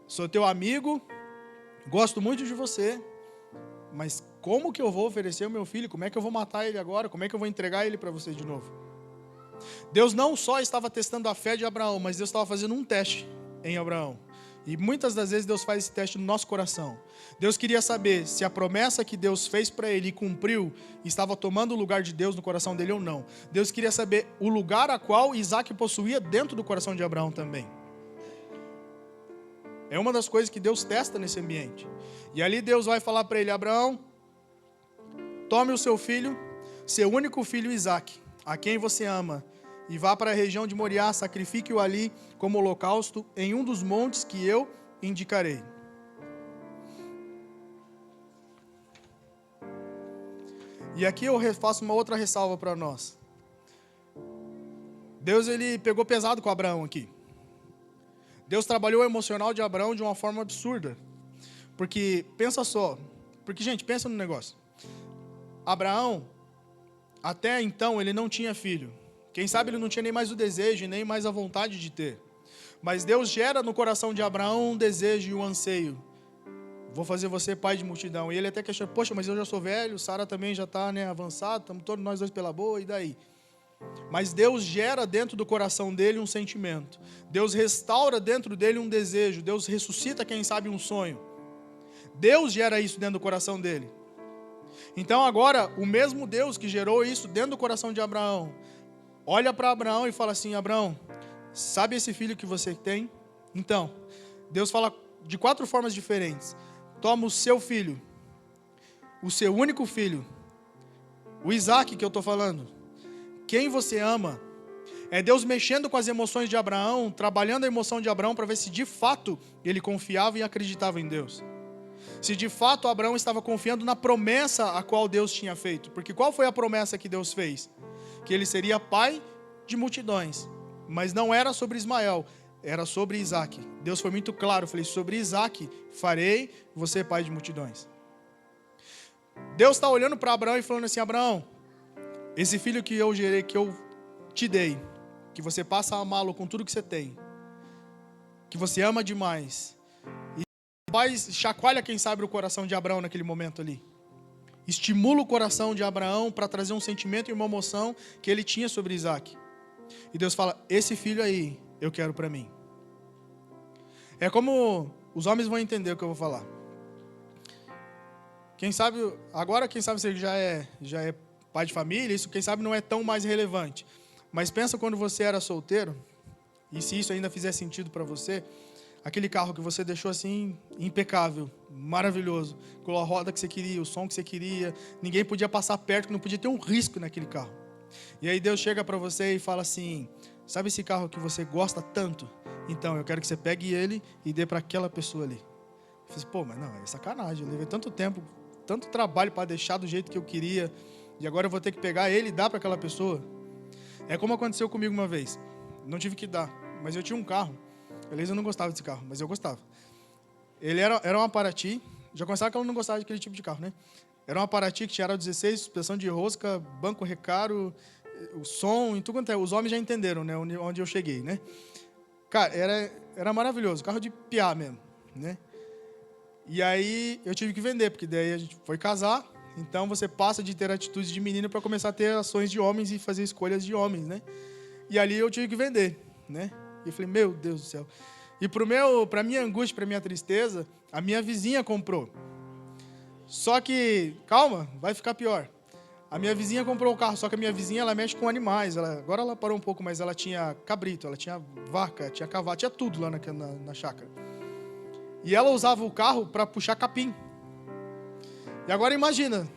sou teu amigo, gosto muito de você, mas como que eu vou oferecer o meu filho? Como é que eu vou matar ele agora? Como é que eu vou entregar ele para você de novo? Deus não só estava testando a fé de Abraão, mas Deus estava fazendo um teste em Abraão. E muitas das vezes Deus faz esse teste no nosso coração. Deus queria saber se a promessa que Deus fez para ele e cumpriu estava tomando o lugar de Deus no coração dele ou não. Deus queria saber o lugar a qual Isaac possuía dentro do coração de Abraão também. É uma das coisas que Deus testa nesse ambiente. E ali Deus vai falar para ele: Abraão, tome o seu filho, seu único filho Isaac, a quem você ama, e vá para a região de Moriá, sacrifique-o ali como holocausto em um dos montes que eu indicarei. E aqui eu faço uma outra ressalva para nós. Deus ele pegou pesado com Abraão aqui. Deus trabalhou o emocional de Abraão de uma forma absurda. Porque, pensa só, gente, pensa no negócio. Abraão, até então, ele não tinha filho. Quem sabe ele não tinha nem mais o desejo, nem mais a vontade de ter. Mas Deus gera no coração de Abraão um desejo e um anseio. Vou fazer você pai de multidão. E ele até questiona: poxa, mas eu já sou velho, Sara também já está avançado, estamos todos nós dois pela boa, e daí? Mas Deus gera dentro do coração dele um sentimento. Deus restaura dentro dele um desejo. Deus ressuscita, quem sabe, um sonho. Deus gera isso dentro do coração dele. Então agora, o mesmo Deus que gerou isso dentro do coração de Abraão, olha para Abraão e fala assim: Abraão, sabe esse filho que você tem? Então, Deus fala de 4 formas diferentes. Toma o seu filho, o seu único filho, o Isaac que eu estou falando, quem você ama. É Deus mexendo com as emoções de Abraão, trabalhando a emoção de Abraão para ver se de fato ele confiava e acreditava em Deus. Se de fato Abraão estava confiando na promessa a qual Deus tinha feito. Porque qual foi a promessa que Deus fez? Que ele seria pai de multidões. Mas não era sobre Ismael, era sobre Isaac. Deus foi muito claro, falei: sobre Isaac farei você pai de multidões. Deus está olhando para Abraão e falando assim: Abraão, esse filho que eu gerei, que eu te dei, que você passa a amá-lo com tudo que você tem, que você ama demais. E o pai chacoalha, quem sabe, o coração de Abraão naquele momento ali. Estimula o coração de Abraão para trazer um sentimento e uma emoção que ele tinha sobre Isaac. E Deus fala: esse filho aí, eu quero para mim. É como os homens vão entender o que eu vou falar. Quem sabe, agora quem sabe você já é pai de família, isso quem sabe não é tão mais relevante. Mas pensa quando você era solteiro, e se isso ainda fizer sentido para você, aquele carro que você deixou assim, impecável, maravilhoso, com a roda que você queria, o som que você queria, ninguém podia passar perto, não podia ter um risco naquele carro. E aí Deus chega para você e fala assim: sabe esse carro que você gosta tanto? Então, eu quero que você pegue ele e dê para aquela pessoa ali. Eu falei: pô, mas não, é sacanagem, eu levei tanto tempo, tanto trabalho para deixar do jeito que eu queria, e agora eu vou ter que pegar ele e dar para aquela pessoa. É como aconteceu comigo uma vez. Não tive que dar, mas eu tinha um carro. Beleza, eu não gostava desse carro, mas eu gostava. Ele era um Paraty. Já começava que eu não gostava daquele tipo de carro, né? Era um Paraty que tinha aro 16, suspensão de rosca, banco recaro, o som, e tudo quanto é. Os homens já entenderam, né? Onde eu cheguei, né? Cara, era maravilhoso, carro de piá mesmo, né? E aí eu tive que vender, porque daí a gente foi casar. Então você passa de ter atitudes de menino para começar a ter ações de homens e fazer escolhas de homens, né? E ali eu tive que vender, né? E eu falei: meu Deus do céu. E para minha angústia, para minha tristeza, a minha vizinha comprou. Só que, calma, vai ficar pior. A minha vizinha comprou o carro, só que a minha vizinha, ela mexe com animais. Agora ela parou um pouco, mas ela tinha cabrito, ela tinha vaca, tinha cavalo, tinha tudo lá na chácara. E ela usava o carro para puxar capim. E agora imagina,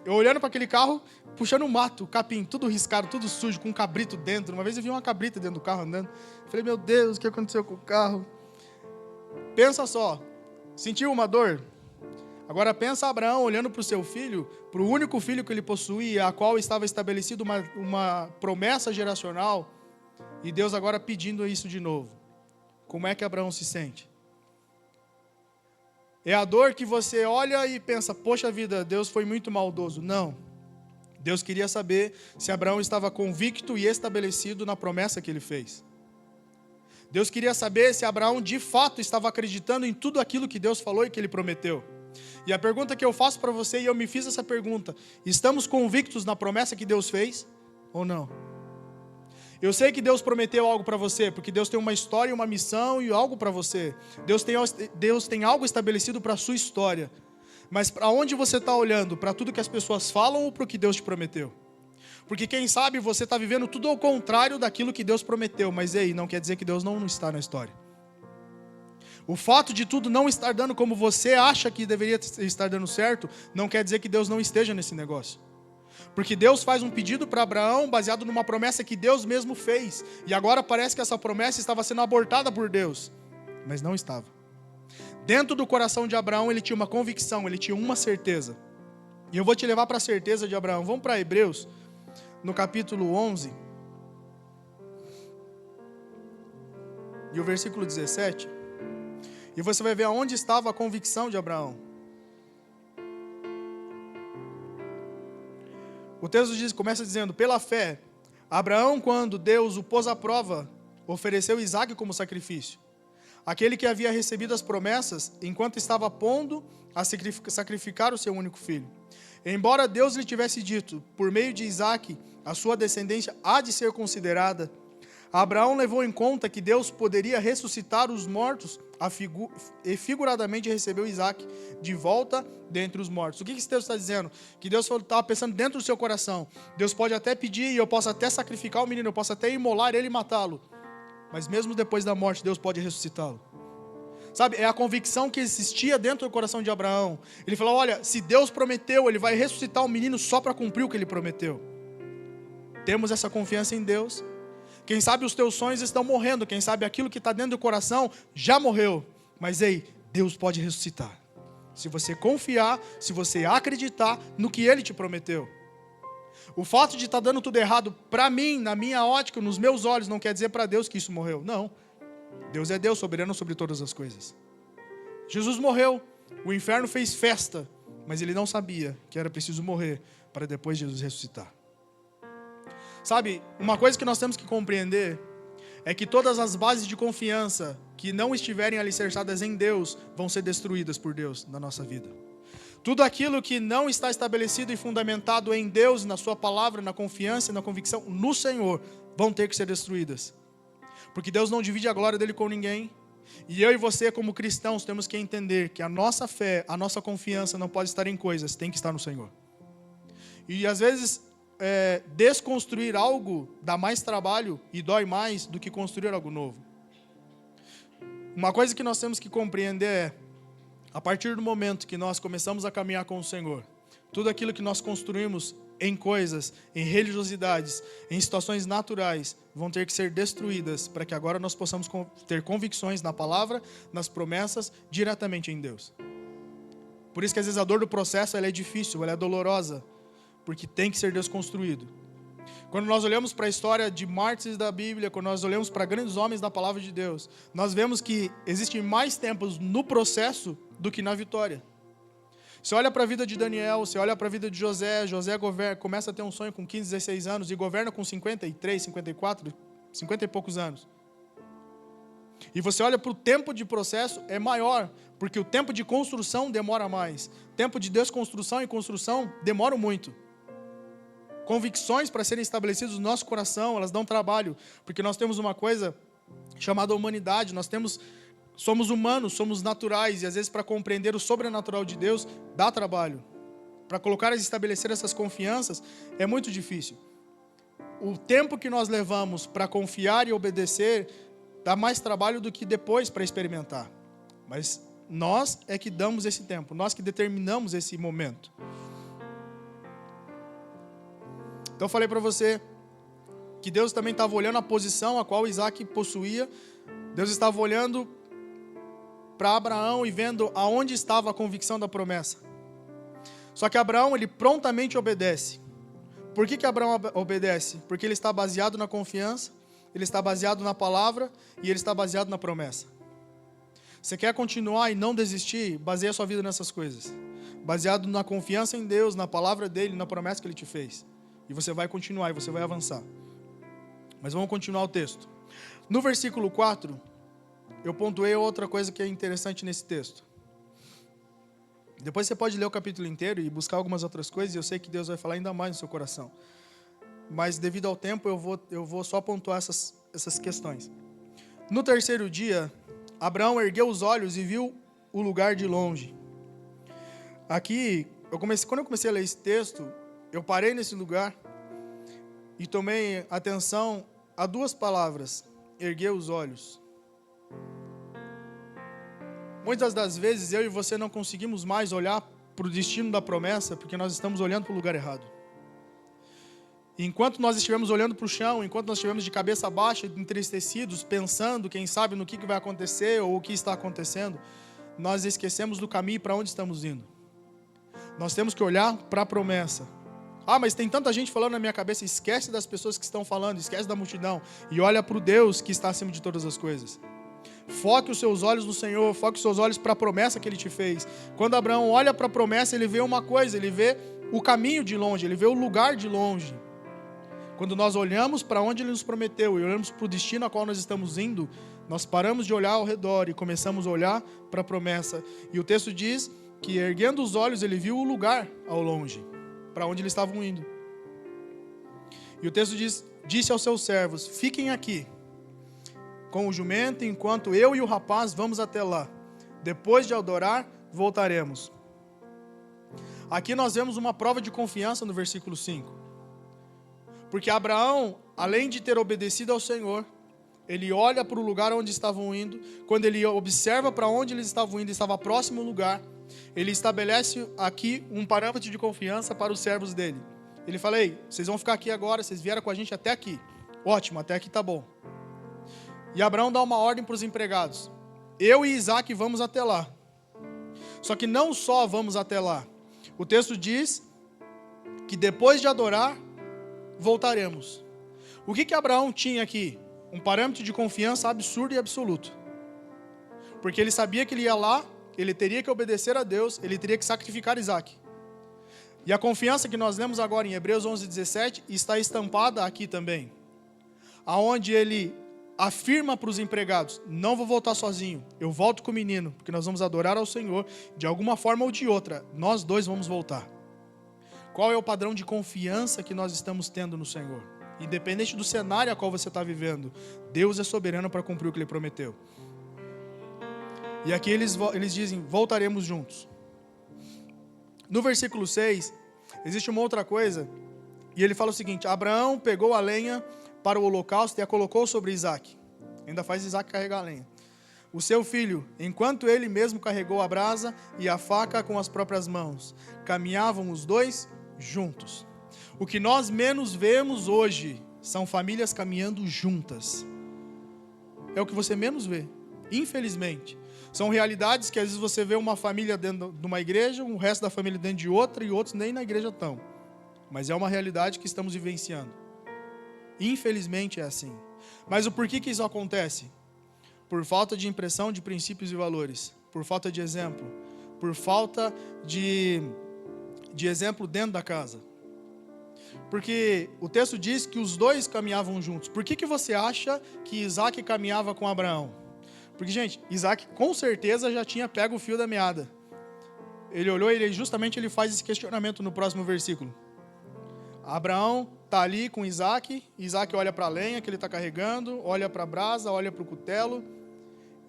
eu olhando para aquele carro, puxando mato, capim, tudo riscado, tudo sujo, com um cabrito dentro. Uma vez eu vi uma cabrita dentro do carro andando. Falei: meu Deus, o que aconteceu com o carro? Pensa só, sentiu uma dor? Agora pensa Abraão olhando para o seu filho, para o único filho que ele possuía, a qual estava estabelecida uma promessa geracional, e Deus agora pedindo isso de novo. Como é que Abraão se sente? É a dor que você olha e pensa: poxa vida, Deus foi muito maldoso. Não. Deus queria saber se Abraão estava convicto e estabelecido na promessa que ele fez. Deus queria saber se Abraão de fato estava acreditando em tudo aquilo que Deus falou e que ele prometeu. E a pergunta que eu faço para você, e eu me fiz essa pergunta: estamos convictos na promessa que Deus fez ou não? Eu sei que Deus prometeu algo para você, porque Deus tem uma história, uma missão e algo para você. Deus tem algo estabelecido para a sua história. Mas para onde você está olhando? Para tudo que as pessoas falam ou para o que Deus te prometeu? Porque quem sabe você está vivendo tudo ao contrário daquilo que Deus prometeu. Mas e aí, não quer dizer que Deus não está na história. O fato de tudo não estar dando como você acha que deveria estar dando certo, não quer dizer que Deus não esteja nesse negócio. Porque Deus faz um pedido para Abraão baseado numa promessa que Deus mesmo fez. E agora parece que essa promessa estava sendo abortada por Deus. Mas não estava. Dentro do coração de Abraão ele tinha uma convicção, ele tinha uma certeza. E eu vou te levar para a certeza de Abraão. Vamos para Hebreus, no capítulo 11. E o versículo 17. E você vai ver aonde estava a convicção de Abraão. O texto começa dizendo: pela fé, Abraão, quando Deus o pôs à prova, ofereceu Isaque como sacrifício. Aquele que havia recebido as promessas, enquanto estava pondo a sacrificar o seu único filho. Embora Deus lhe tivesse dito, por meio de Isaque, a sua descendência há de ser considerada, Abraão levou em conta que Deus poderia ressuscitar os mortos e figuradamente recebeu Isaac de volta dentre os mortos. O que esse texto está dizendo? Que Deus estava pensando dentro do seu coração. Deus pode até pedir e eu posso até sacrificar o menino, eu posso até imolar ele e matá-lo. Mas mesmo depois da morte, Deus pode ressuscitá-lo. Sabe, é a convicção que existia dentro do coração de Abraão. Ele falou, olha, se Deus prometeu, Ele vai ressuscitar o menino só para cumprir o que Ele prometeu. Temos essa confiança em Deus. Quem sabe os teus sonhos estão morrendo, quem sabe aquilo que está dentro do coração já morreu. Mas ei, Deus pode ressuscitar. Se você confiar, se você acreditar no que Ele te prometeu. O fato de estar dando tudo errado para mim, na minha ótica, nos meus olhos, não quer dizer para Deus que isso morreu. Não. Deus é Deus, soberano sobre todas as coisas. Jesus morreu, o inferno fez festa, mas ele não sabia que era preciso morrer para depois Jesus ressuscitar. Sabe, uma coisa que nós temos que compreender é que todas as bases de confiança que não estiverem alicerçadas em Deus vão ser destruídas por Deus na nossa vida. Tudo aquilo que não está estabelecido e fundamentado em Deus, na sua palavra, na confiança e na convicção no Senhor, vão ter que ser destruídas. Porque Deus não divide a glória dele com ninguém. E eu e você, como cristãos, temos que entender que a nossa fé, a nossa confiança não pode estar em coisas, tem que estar no Senhor. E às vezes, desconstruir algo dá mais trabalho e dói mais do que construir algo novo. Uma coisa que nós temos que compreender é, a partir do momento que nós começamos a caminhar com o Senhor, tudo aquilo que nós construímos em coisas, em religiosidades, em situações naturais, vão ter que ser destruídas para que agora nós possamos ter convicções na palavra, nas promessas, diretamente em Deus. Por isso que às vezes a dor do processo ela é difícil, ela é dolorosa, porque tem que ser desconstruído. Quando nós olhamos para a história de mártires da Bíblia, quando nós olhamos para grandes homens da palavra de Deus, nós vemos que existem mais tempos no processo do que na vitória. Você olha para a vida de Daniel, você olha para a vida de José. José começa a ter um sonho com 15, 16 anos e governa com 53, 54, 50 e poucos anos. E você olha para o tempo de processo, é maior, porque o tempo de construção demora mais. Tempo de desconstrução e construção demoram muito. Convicções para serem estabelecidas no nosso coração, elas dão trabalho, porque nós temos uma coisa chamada humanidade, somos humanos, somos naturais, e às vezes para compreender o sobrenatural de Deus, dá trabalho. Para colocar e estabelecer essas confianças, é muito difícil. O tempo que nós levamos para confiar e obedecer, dá mais trabalho do que depois para experimentar. Mas nós é que damos esse tempo, nós que determinamos esse momento. Então eu falei para você que Deus também estava olhando a posição a qual Isaac possuía. Deus estava olhando para Abraão e vendo aonde estava a convicção da promessa. Só que Abraão, ele prontamente obedece. Por que Abraão obedece? Porque ele está baseado na confiança, ele está baseado na palavra e ele está baseado na promessa. Você quer continuar e não desistir? Baseia a sua vida nessas coisas. Baseado na confiança em Deus, na palavra dele, na promessa que ele te fez. E você vai continuar e você vai avançar. Mas vamos continuar o texto. No versículo 4, eu pontuei outra coisa que é interessante nesse texto. Depois você pode ler o capítulo inteiro e buscar algumas outras coisas, e eu sei que Deus vai falar ainda mais no seu coração. Mas devido ao tempo, eu vou só pontuar essas questões. No terceiro dia, Abraão ergueu os olhos e viu o lugar de longe. Aqui, quando eu comecei a ler esse texto, eu parei nesse lugar e tomei atenção a duas palavras: ergueu os olhos. Muitas das vezes eu e você não conseguimos mais olhar para o destino da promessa porque nós estamos olhando para o lugar errado. E enquanto nós estivermos olhando para o chão, enquanto nós estivermos de cabeça baixa, entristecidos, pensando, quem sabe, no que vai acontecer ou o que está acontecendo, nós esquecemos do caminho para onde estamos indo. Nós temos que olhar para a promessa. Ah, mas tem tanta gente falando na minha cabeça. Esquece das pessoas que estão falando, esquece da multidão e olha para o Deus que está acima de todas as coisas. Foque os seus olhos no Senhor, foque os seus olhos para a promessa que Ele te fez. Quando Abraão olha para a promessa, ele vê uma coisa, ele vê o caminho de longe, ele vê o lugar de longe. Quando nós olhamos para onde Ele nos prometeu e olhamos para o destino a qual nós estamos indo, nós paramos de olhar ao redor e começamos a olhar para a promessa. E o texto diz que, erguendo os olhos, ele viu o lugar ao longe, para onde eles estavam indo. E o texto diz: disse aos seus servos: fiquem aqui, com o jumento, enquanto eu e o rapaz vamos até lá. Depois de adorar, voltaremos. Aqui nós vemos uma prova de confiança no versículo 5. Porque Abraão, além de ter obedecido ao Senhor, ele olha para o lugar onde estavam indo. Quando ele observa para onde eles estavam indo, estava próximo ao lugar. Ele estabelece aqui um parâmetro de confiança para os servos dele. Ele fala: ei, vocês vão ficar aqui agora, vocês vieram com a gente até aqui. Ótimo, até aqui tá bom. E Abraão dá uma ordem para os empregados: eu e Isaac vamos até lá. Só que não só vamos até lá. O texto diz que depois de adorar, voltaremos. O que Abraão tinha aqui? Um parâmetro de confiança absurdo e absoluto. Porque ele sabia que ele ia lá, ele teria que obedecer a Deus, ele teria que sacrificar Isaac. E a confiança que nós lemos agora em Hebreus 11:17 está estampada aqui também. Aonde ele afirma para os empregados: não vou voltar sozinho, eu volto com o menino, porque nós vamos adorar ao Senhor, de alguma forma ou de outra, nós dois vamos voltar. Qual é o padrão de confiança que nós estamos tendo no Senhor? Independente do cenário a qual você está vivendo, Deus é soberano para cumprir o que Ele prometeu. E aqui eles dizem: voltaremos juntos. No versículo 6, existe uma outra coisa, e ele fala o seguinte: Abraão pegou a lenha para o holocausto e a colocou sobre Isaac. Ainda faz Isaac carregar a lenha. O seu filho, enquanto ele mesmo carregou a brasa e a faca com as próprias mãos. Caminhavam os dois juntos. O que nós menos vemos hoje são famílias caminhando juntas. É o que você menos vê, infelizmente. São realidades que às vezes você vê uma família dentro de uma igreja, o resto da família dentro de outra, e outros nem na igreja estão. Mas é uma realidade que estamos vivenciando. Infelizmente é assim. Mas o porquê que isso acontece? Por falta de impressão de princípios e valores, por falta de exemplo, por falta de exemplo dentro da casa. Porque o texto diz que os dois caminhavam juntos. Por que você acha que Isaac caminhava com Abraão? Porque, gente, Isaac com certeza já tinha pego o fio da meada. Ele olhou e justamente ele faz esse questionamento no próximo versículo. Abraão está ali com Isaac, Isaac olha para a lenha que ele está carregando, olha para a brasa, olha para o cutelo,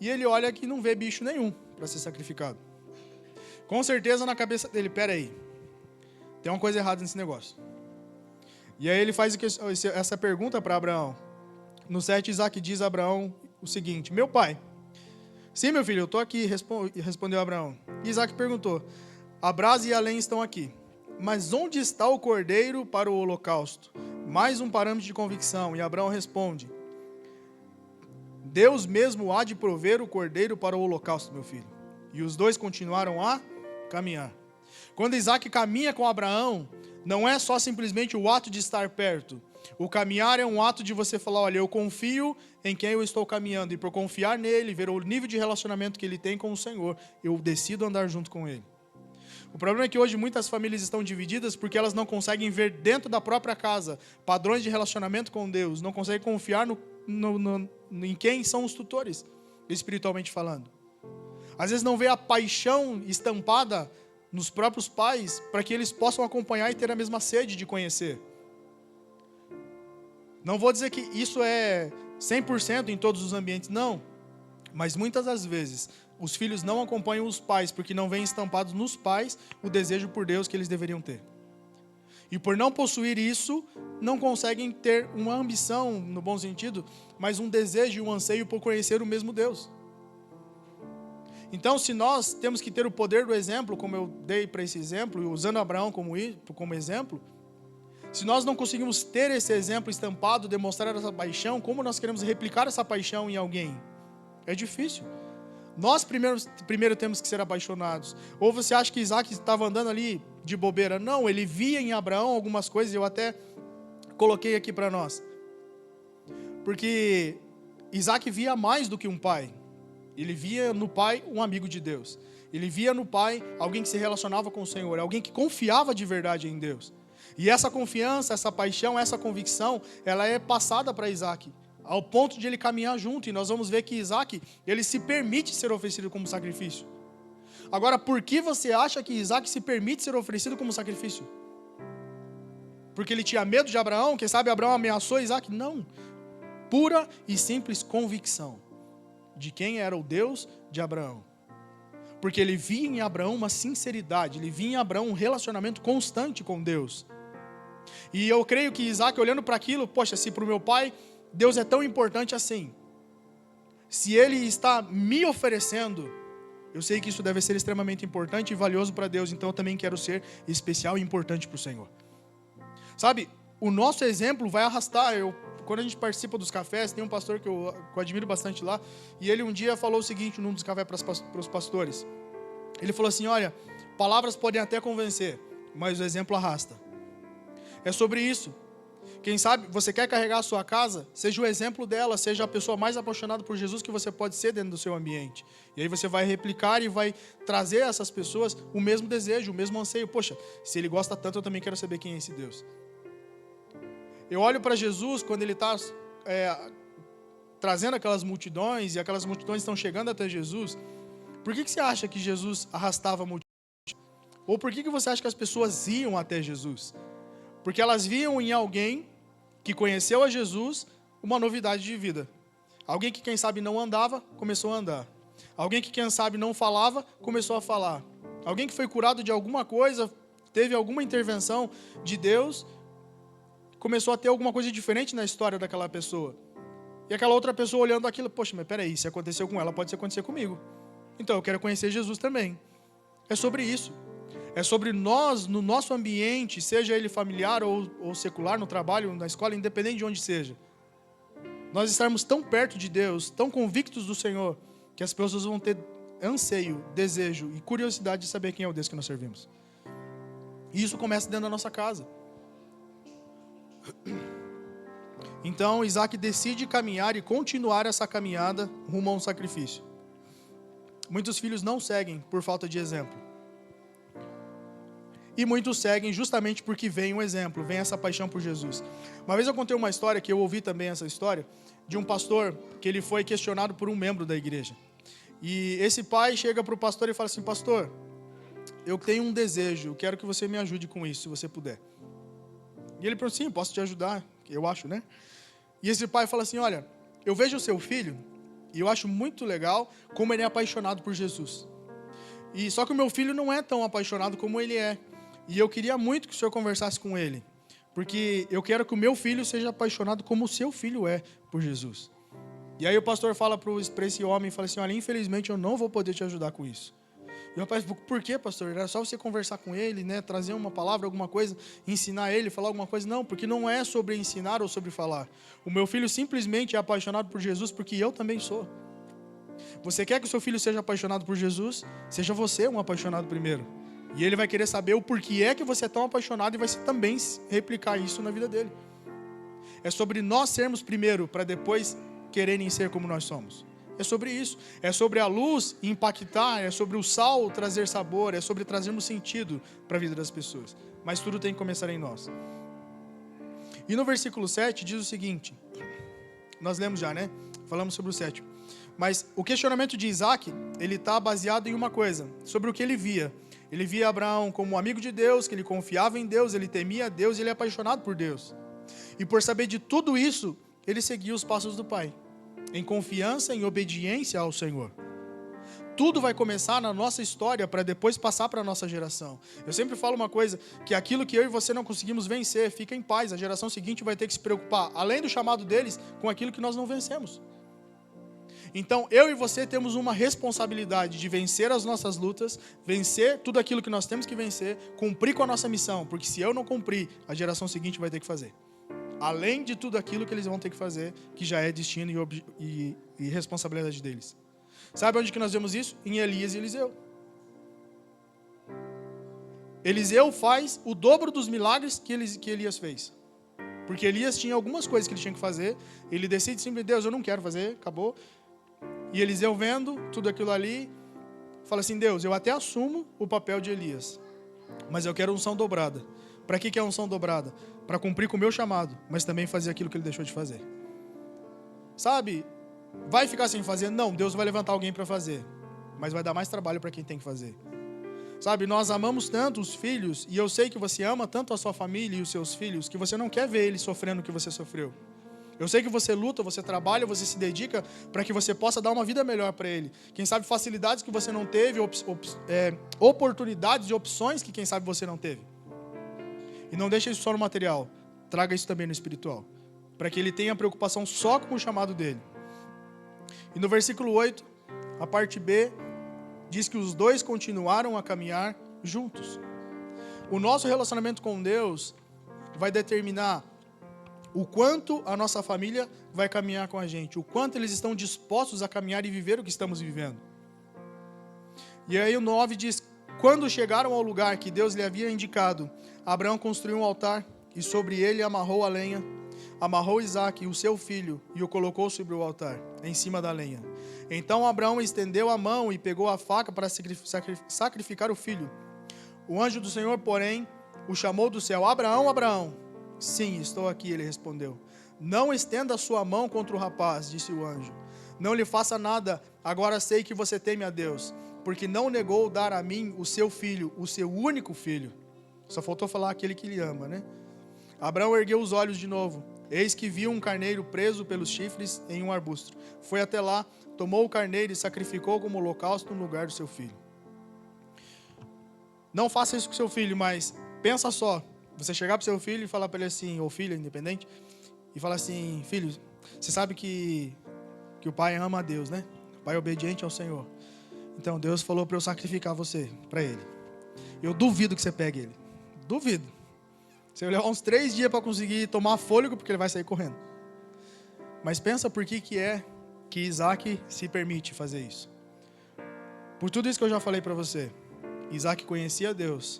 e ele olha que não vê bicho nenhum para ser sacrificado. Com certeza na cabeça dele: pera aí, tem uma coisa errada nesse negócio. E aí ele faz essa pergunta para Abraão. No 7, Isaac diz a Abraão o seguinte: meu pai. Sim, meu filho, eu estou aqui, respondeu Abraão. E Isaac perguntou: a brasa e a lenha estão aqui, mas onde está o cordeiro para o holocausto? Mais um parâmetro de convicção. E Abraão responde: Deus mesmo há de prover o cordeiro para o holocausto, meu filho. E os dois continuaram a caminhar. Quando Isaac caminha com Abraão, não é só simplesmente o ato de estar perto. O caminhar é um ato de você falar: olha, eu confio em quem eu estou caminhando, e por confiar nele, ver o nível de relacionamento que ele tem com o Senhor, eu decido andar junto com ele. O problema é que hoje muitas famílias estão divididas porque elas não conseguem ver dentro da própria casa padrões de relacionamento com Deus, não conseguem confiar em quem são os tutores, espiritualmente falando. Às vezes não vê a paixão estampada nos próprios pais para que eles possam acompanhar e ter a mesma sede de conhecer. Não vou dizer que isso é 100% em todos os ambientes, não. Mas muitas das vezes os filhos não acompanham os pais porque não vem estampado nos pais o desejo por Deus que eles deveriam ter. E por não possuir isso, não conseguem ter uma ambição, no bom sentido, mas um desejo e um anseio por conhecer o mesmo Deus. Então, se nós temos que ter o poder do exemplo, como eu dei para esse exemplo, usando Abraão como exemplo, se nós não conseguimos ter esse exemplo estampado, demonstrar essa paixão, como nós queremos replicar essa paixão em alguém? É difícil. Nós primeiro temos que ser apaixonados. Ou você acha que Isaac estava andando ali de bobeira? Não, ele via em Abraão algumas coisas, eu até coloquei aqui para nós. Porque Isaac via mais do que um pai. Ele via no pai um amigo de Deus. Ele via no pai alguém que se relacionava com o Senhor, alguém que confiava de verdade em Deus. E essa confiança, essa paixão, essa convicção, ela é passada para Isaac, ao ponto de ele caminhar junto. E nós vamos ver que Isaac, ele se permite ser oferecido como sacrifício. Agora, por que você acha que Isaac se permite ser oferecido como sacrifício? Porque ele tinha medo de Abraão? Quem sabe Abraão ameaçou Isaac? Não. pura e simples convicção de quem era o Deus de Abraão. Porque ele via em Abraão uma sinceridade, ele via em Abraão um relacionamento constante com Deus. E eu creio que Isaac, olhando para aquilo, poxa, se para o meu pai Deus é tão importante assim, se ele está me oferecendo, eu sei que isso deve ser extremamente importante e valioso para Deus, então eu também quero ser especial e importante para o Senhor. Sabe, o nosso exemplo vai arrastar. Quando a gente participa dos cafés, tem um pastor que eu admiro bastante lá, e ele um dia falou o seguinte, num dos cafés para os pastores. Ele falou assim, olha, palavras podem até convencer, mas o exemplo arrasta. É sobre isso. Quem sabe, você quer carregar a sua casa, seja o exemplo dela, seja a pessoa mais apaixonada por Jesus que você pode ser dentro do seu ambiente. E aí você vai replicar e vai trazer a essas pessoas o mesmo desejo, o mesmo anseio. Poxa, se ele gosta tanto, eu também quero saber quem é esse Deus. Eu olho para Jesus quando ele está trazendo aquelas multidões, e aquelas multidões estão chegando até Jesus. Por que você acha que Jesus arrastava a multidão? Ou por que você acha que as pessoas iam até Jesus? Porque elas viam em alguém que conheceu a Jesus uma novidade de vida. Alguém que, quem sabe, não andava, começou a andar. Alguém que, quem sabe, não falava, começou a falar. Alguém que foi curado de alguma coisa, teve alguma intervenção de Deus, começou a ter alguma coisa diferente na história daquela pessoa. E aquela outra pessoa olhando aquilo, poxa, mas peraí, se aconteceu com ela, pode acontecer comigo. Então eu quero conhecer Jesus também. É sobre isso. É sobre nós, no nosso ambiente, seja ele familiar ou secular, no trabalho, na escola, independente de onde seja. Nós estarmos tão perto de Deus, tão convictos do Senhor, que as pessoas vão ter anseio, desejo e curiosidade de saber quem é o Deus que nós servimos. E isso começa dentro da nossa casa. Então Isaac decide caminhar e continuar essa caminhada rumo a um sacrifício. Muitos filhos não seguem por falta de exemplo. E muitos seguem justamente porque vem um exemplo, vem essa paixão por Jesus. Uma vez eu contei uma história, que eu ouvi também essa história, de um pastor que ele foi questionado por um membro da igreja. E esse pai chega para o pastor e fala assim, pastor, eu tenho um desejo, eu quero que você me ajude com isso, se você puder. E ele falou, sim, posso te ajudar, eu acho, né? E esse pai fala assim, olha, eu vejo o seu filho e eu acho muito legal como ele é apaixonado por Jesus. E só que o meu filho não é tão apaixonado como ele é. E eu queria muito que o senhor conversasse com ele, porque eu quero que o meu filho seja apaixonado como o seu filho é por Jesus. E aí o pastor fala para esse homem, fala assim, olha, infelizmente eu não vou poder te ajudar com isso. E o rapaz, por quê, pastor? Era só você conversar com ele, né, trazer uma palavra, alguma coisa, ensinar ele, falar alguma coisa? Não, porque não é sobre ensinar ou sobre falar. O meu filho simplesmente é apaixonado por Jesus porque eu também sou. Você quer que o seu filho seja apaixonado por Jesus? Seja você um apaixonado primeiro. E ele vai querer saber o porquê é que você é tão apaixonado e vai também replicar isso na vida dele. É sobre nós sermos primeiro, para depois quererem ser como nós somos. É sobre isso. É sobre a luz impactar, é sobre o sal trazer sabor, é sobre trazermos sentido para a vida das pessoas. Mas tudo tem que começar em nós. E no versículo 7 diz o seguinte, nós lemos já, né? Falamos sobre o 7. Mas o questionamento de Isaac, ele está baseado em uma coisa, sobre o que ele via. Ele via Abraão como um amigo de Deus, que ele confiava em Deus, ele temia Deus, ele é apaixonado por Deus. E por saber de tudo isso, ele seguia os passos do pai, em confiança, em obediência ao Senhor. Tudo vai começar na nossa história para depois passar para a nossa geração. Eu sempre falo uma coisa, que aquilo que eu e você não conseguimos vencer, fica em paz. A geração seguinte vai ter que se preocupar, além do chamado deles, com aquilo que nós não vencemos. Então, eu e você temos uma responsabilidade de vencer as nossas lutas, vencer tudo aquilo que nós temos que vencer, cumprir com a nossa missão, porque se eu não cumprir, a geração seguinte vai ter que fazer. Além de tudo aquilo que eles vão ter que fazer, que já é destino e responsabilidade deles. Sabe onde que nós vemos isso? Em Elias e Eliseu. Eliseu faz o dobro dos milagres que Elias fez. Porque Elias tinha algumas coisas que ele tinha que fazer, ele decide simplesmente, Deus, eu não quero fazer, acabou. E Eliseu vendo tudo aquilo ali, fala assim, Deus, eu até assumo o papel de Elias, mas eu quero unção dobrada. Para que é unção dobrada? Para cumprir com o meu chamado, mas também fazer aquilo que ele deixou de fazer. Sabe, vai ficar sem fazer? Não, Deus vai levantar alguém para fazer, mas vai dar mais trabalho para quem tem que fazer. Sabe, nós amamos tanto os filhos, e eu sei que você ama tanto a sua família e os seus filhos, que você não quer ver eles sofrendo o que você sofreu. Eu sei que você luta, você trabalha, você se dedica para que você possa dar uma vida melhor para ele. Quem sabe facilidades que você não teve, oportunidades e opções que quem sabe você não teve. E não deixe isso só no material, traga isso também no espiritual, para que ele tenha preocupação só com o chamado dele. E no versículo 8, a parte B, diz que os dois continuaram a caminhar juntos. O nosso relacionamento com Deus vai determinar o quanto a nossa família vai caminhar com a gente, o quanto eles estão dispostos a caminhar e viver o que estamos vivendo. E aí o 9 diz: quando chegaram ao lugar que Deus lhe havia indicado, Abraão construiu um altar e sobre ele amarrou a lenha, amarrou Isaque, o seu filho, e o colocou sobre o altar, em cima da lenha. Então Abraão estendeu a mão e pegou a faca para sacrificar o filho. O anjo do Senhor, porém, o chamou do céu: Abraão, Abraão. Sim, estou aqui, ele respondeu. Não estenda a sua mão contra o rapaz, disse o anjo. Não lhe faça nada, agora sei que você teme a Deus, porque não negou dar a mim o seu filho, o seu único filho. Só faltou falar aquele que lhe ama, né? Abraão ergueu os olhos de novo. Eis que viu um carneiro preso pelos chifres em um arbusto. Foi até lá, tomou o carneiro e sacrificou como holocausto no lugar do seu filho. Não faça isso com seu filho, mas pensa só. Você chegar para o seu filho e falar para ele assim, ou filha, independente, e falar assim: filho, você sabe que o pai ama a Deus, né? O pai é obediente ao Senhor. Então Deus falou para eu sacrificar você, para ele. Eu duvido que você pegue ele. Duvido. Você vai levar uns 3 dias para conseguir tomar fôlego, porque ele vai sair correndo. Mas pensa por que é que Isaque se permite fazer isso. Por tudo isso que eu já falei para você. Isaque conhecia Deus.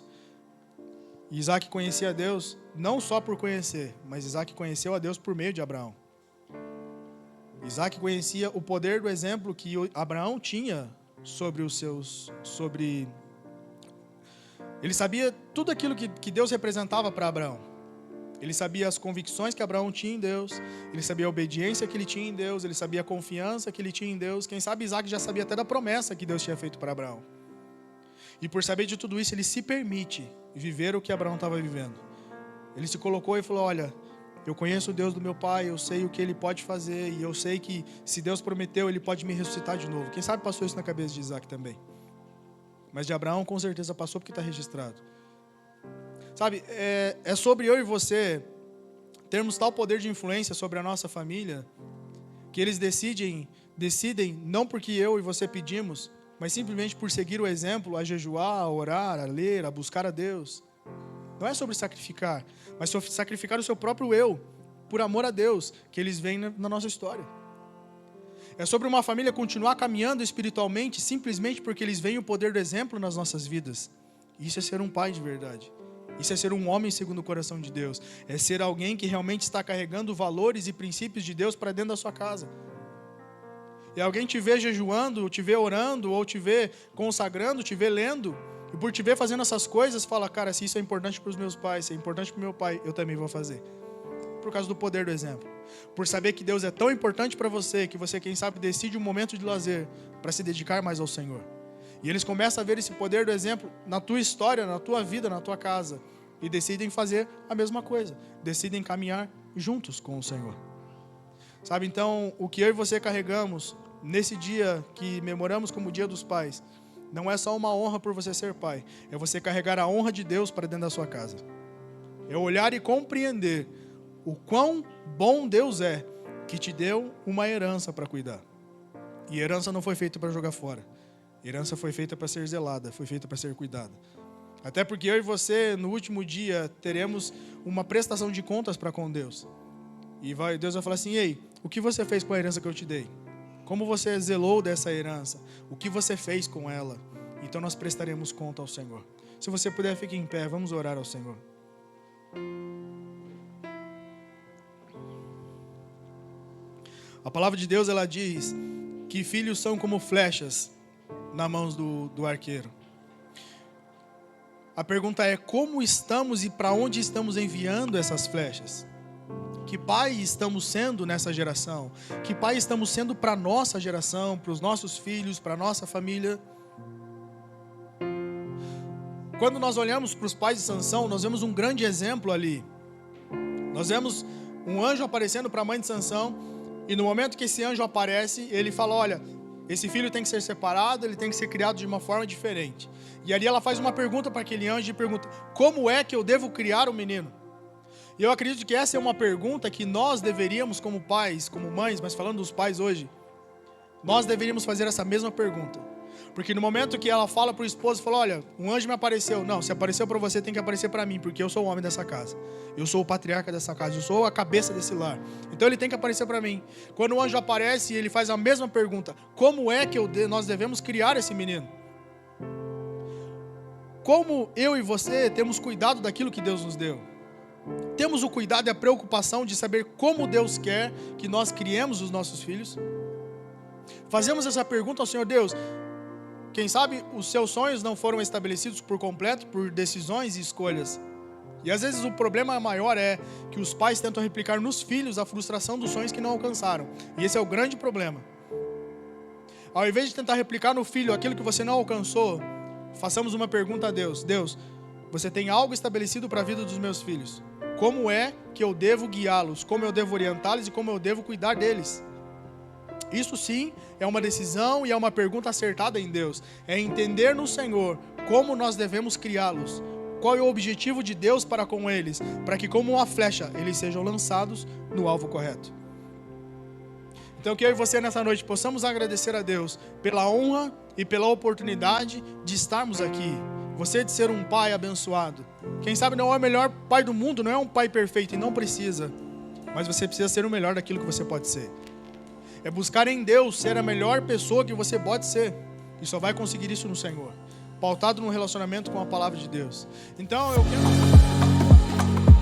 Isaque conhecia Deus não só por conhecer, mas Isaque conheceu a Deus por meio de Abraão. Isaque conhecia o poder do exemplo que Abraão tinha Ele sabia tudo aquilo que Deus representava para Abraão. Ele sabia as convicções que Abraão tinha em Deus, ele sabia a obediência que ele tinha em Deus, ele sabia a confiança que ele tinha em Deus. Quem sabe Isaque já sabia até da promessa que Deus tinha feito para Abraão. E por saber de tudo isso, ele se permite viver o que Abraão estava vivendo. Ele se colocou e falou: olha, eu conheço o Deus do meu pai, eu sei o que ele pode fazer, e eu sei que se Deus prometeu, ele pode me ressuscitar de novo. Quem sabe passou isso na cabeça de Isaque também. Mas de Abraão com certeza passou, porque está registrado. Sabe, é sobre eu e você termos tal poder de influência sobre a nossa família, que eles decidem não porque eu e você pedimos, mas simplesmente por seguir o exemplo, a jejuar, a orar, a ler, a buscar a Deus. Não é sobre sacrificar, mas sobre sacrificar o seu próprio eu, por amor a Deus, que eles veem na nossa história. É sobre uma família continuar caminhando espiritualmente, simplesmente porque eles veem o poder do exemplo nas nossas vidas. Isso é ser um pai de verdade. Isso é ser um homem segundo o coração de Deus. É ser alguém que realmente está carregando valores e princípios de Deus para dentro da sua casa. E alguém te vê jejuando, te vê orando, ou te vê consagrando, te vê lendo, e por te ver fazendo essas coisas, fala: cara, se isso é importante para os meus pais, se é importante para o meu pai, eu também vou fazer. Por causa do poder do exemplo. Por saber que Deus é tão importante para você, que você, quem sabe, decide um momento de lazer para se dedicar mais ao Senhor. E eles começam a ver esse poder do exemplo na tua história, na tua vida, na tua casa. E decidem fazer a mesma coisa. Decidem caminhar juntos com o Senhor. Sabe, então, o que eu e você carregamos nesse dia que memoramos como o Dia dos Pais, não é só uma honra por você ser pai. É você carregar a honra de Deus para dentro da sua casa. É olhar e compreender o quão bom Deus é, que te deu uma herança para cuidar. E herança não foi feita para jogar fora. Herança foi feita para ser zelada, foi feita para ser cuidada. Até porque eu e você, no último dia, teremos uma prestação de contas para com Deus. E Deus vai falar assim: ei, o que você fez com a herança que eu te dei? Como você zelou dessa herança? O que você fez com ela? Então nós prestaremos conta ao Senhor. Se você puder, fique em pé, vamos orar ao Senhor. A palavra de Deus, ela diz que filhos são como flechas nas mãos do arqueiro. A pergunta é: como estamos e para onde estamos enviando essas flechas? Que pai estamos sendo nessa geração? Que pai estamos sendo para a nossa geração, para os nossos filhos, para a nossa família? Quando nós olhamos para os pais de Sansão, nós vemos um grande exemplo ali. Nós vemos um anjo aparecendo para a mãe de Sansão, e no momento que esse anjo aparece, ele fala, olha, esse filho tem que ser separado, ele tem que ser criado de uma forma diferente. E ali ela faz uma pergunta para aquele anjo, e pergunta, como é que eu devo criar o menino? E eu acredito que essa é uma pergunta que nós deveríamos, como pais, como mães, mas falando dos pais hoje, nós deveríamos fazer essa mesma pergunta. Porque no momento que ela fala para o esposo, fala, olha, um anjo me apareceu. Não, se apareceu para você, tem que aparecer para mim, porque eu sou o homem dessa casa. Eu sou o patriarca dessa casa, eu sou a cabeça desse lar. Então ele tem que aparecer para mim. Quando o anjo aparece, ele faz a mesma pergunta. Como é que nós devemos criar esse menino? Como eu e você temos cuidado daquilo que Deus nos deu? Temos o cuidado e a preocupação de saber como Deus quer que nós criemos os nossos filhos? Fazemos essa pergunta ao Senhor Deus. Quem sabe os seus sonhos não foram estabelecidos por completo, por decisões e escolhas. E às vezes o problema maior é que os pais tentam replicar nos filhos a frustração dos sonhos que não alcançaram. E esse é o grande problema. Ao invés de tentar replicar no filho aquilo que você não alcançou, façamos uma pergunta a Deus. Deus, você tem algo estabelecido para a vida dos meus filhos. Como é que eu devo guiá-los? Como eu devo orientá-los e como eu devo cuidar deles? Isso sim é uma decisão e é uma pergunta acertada em Deus. É entender no Senhor como nós devemos criá-los. Qual é o objetivo de Deus para com eles? Para que como uma flecha eles sejam lançados no alvo correto. Então que eu e você nessa noite possamos agradecer a Deus pela honra e pela oportunidade de estarmos aqui. Você de ser um pai abençoado. Quem sabe não é o melhor pai do mundo, não é um pai perfeito e não precisa. Mas você precisa ser o melhor daquilo que você pode ser. É buscar em Deus ser a melhor pessoa que você pode ser. E só vai conseguir isso no Senhor. Pautado num relacionamento com a palavra de Deus. Então eu quero...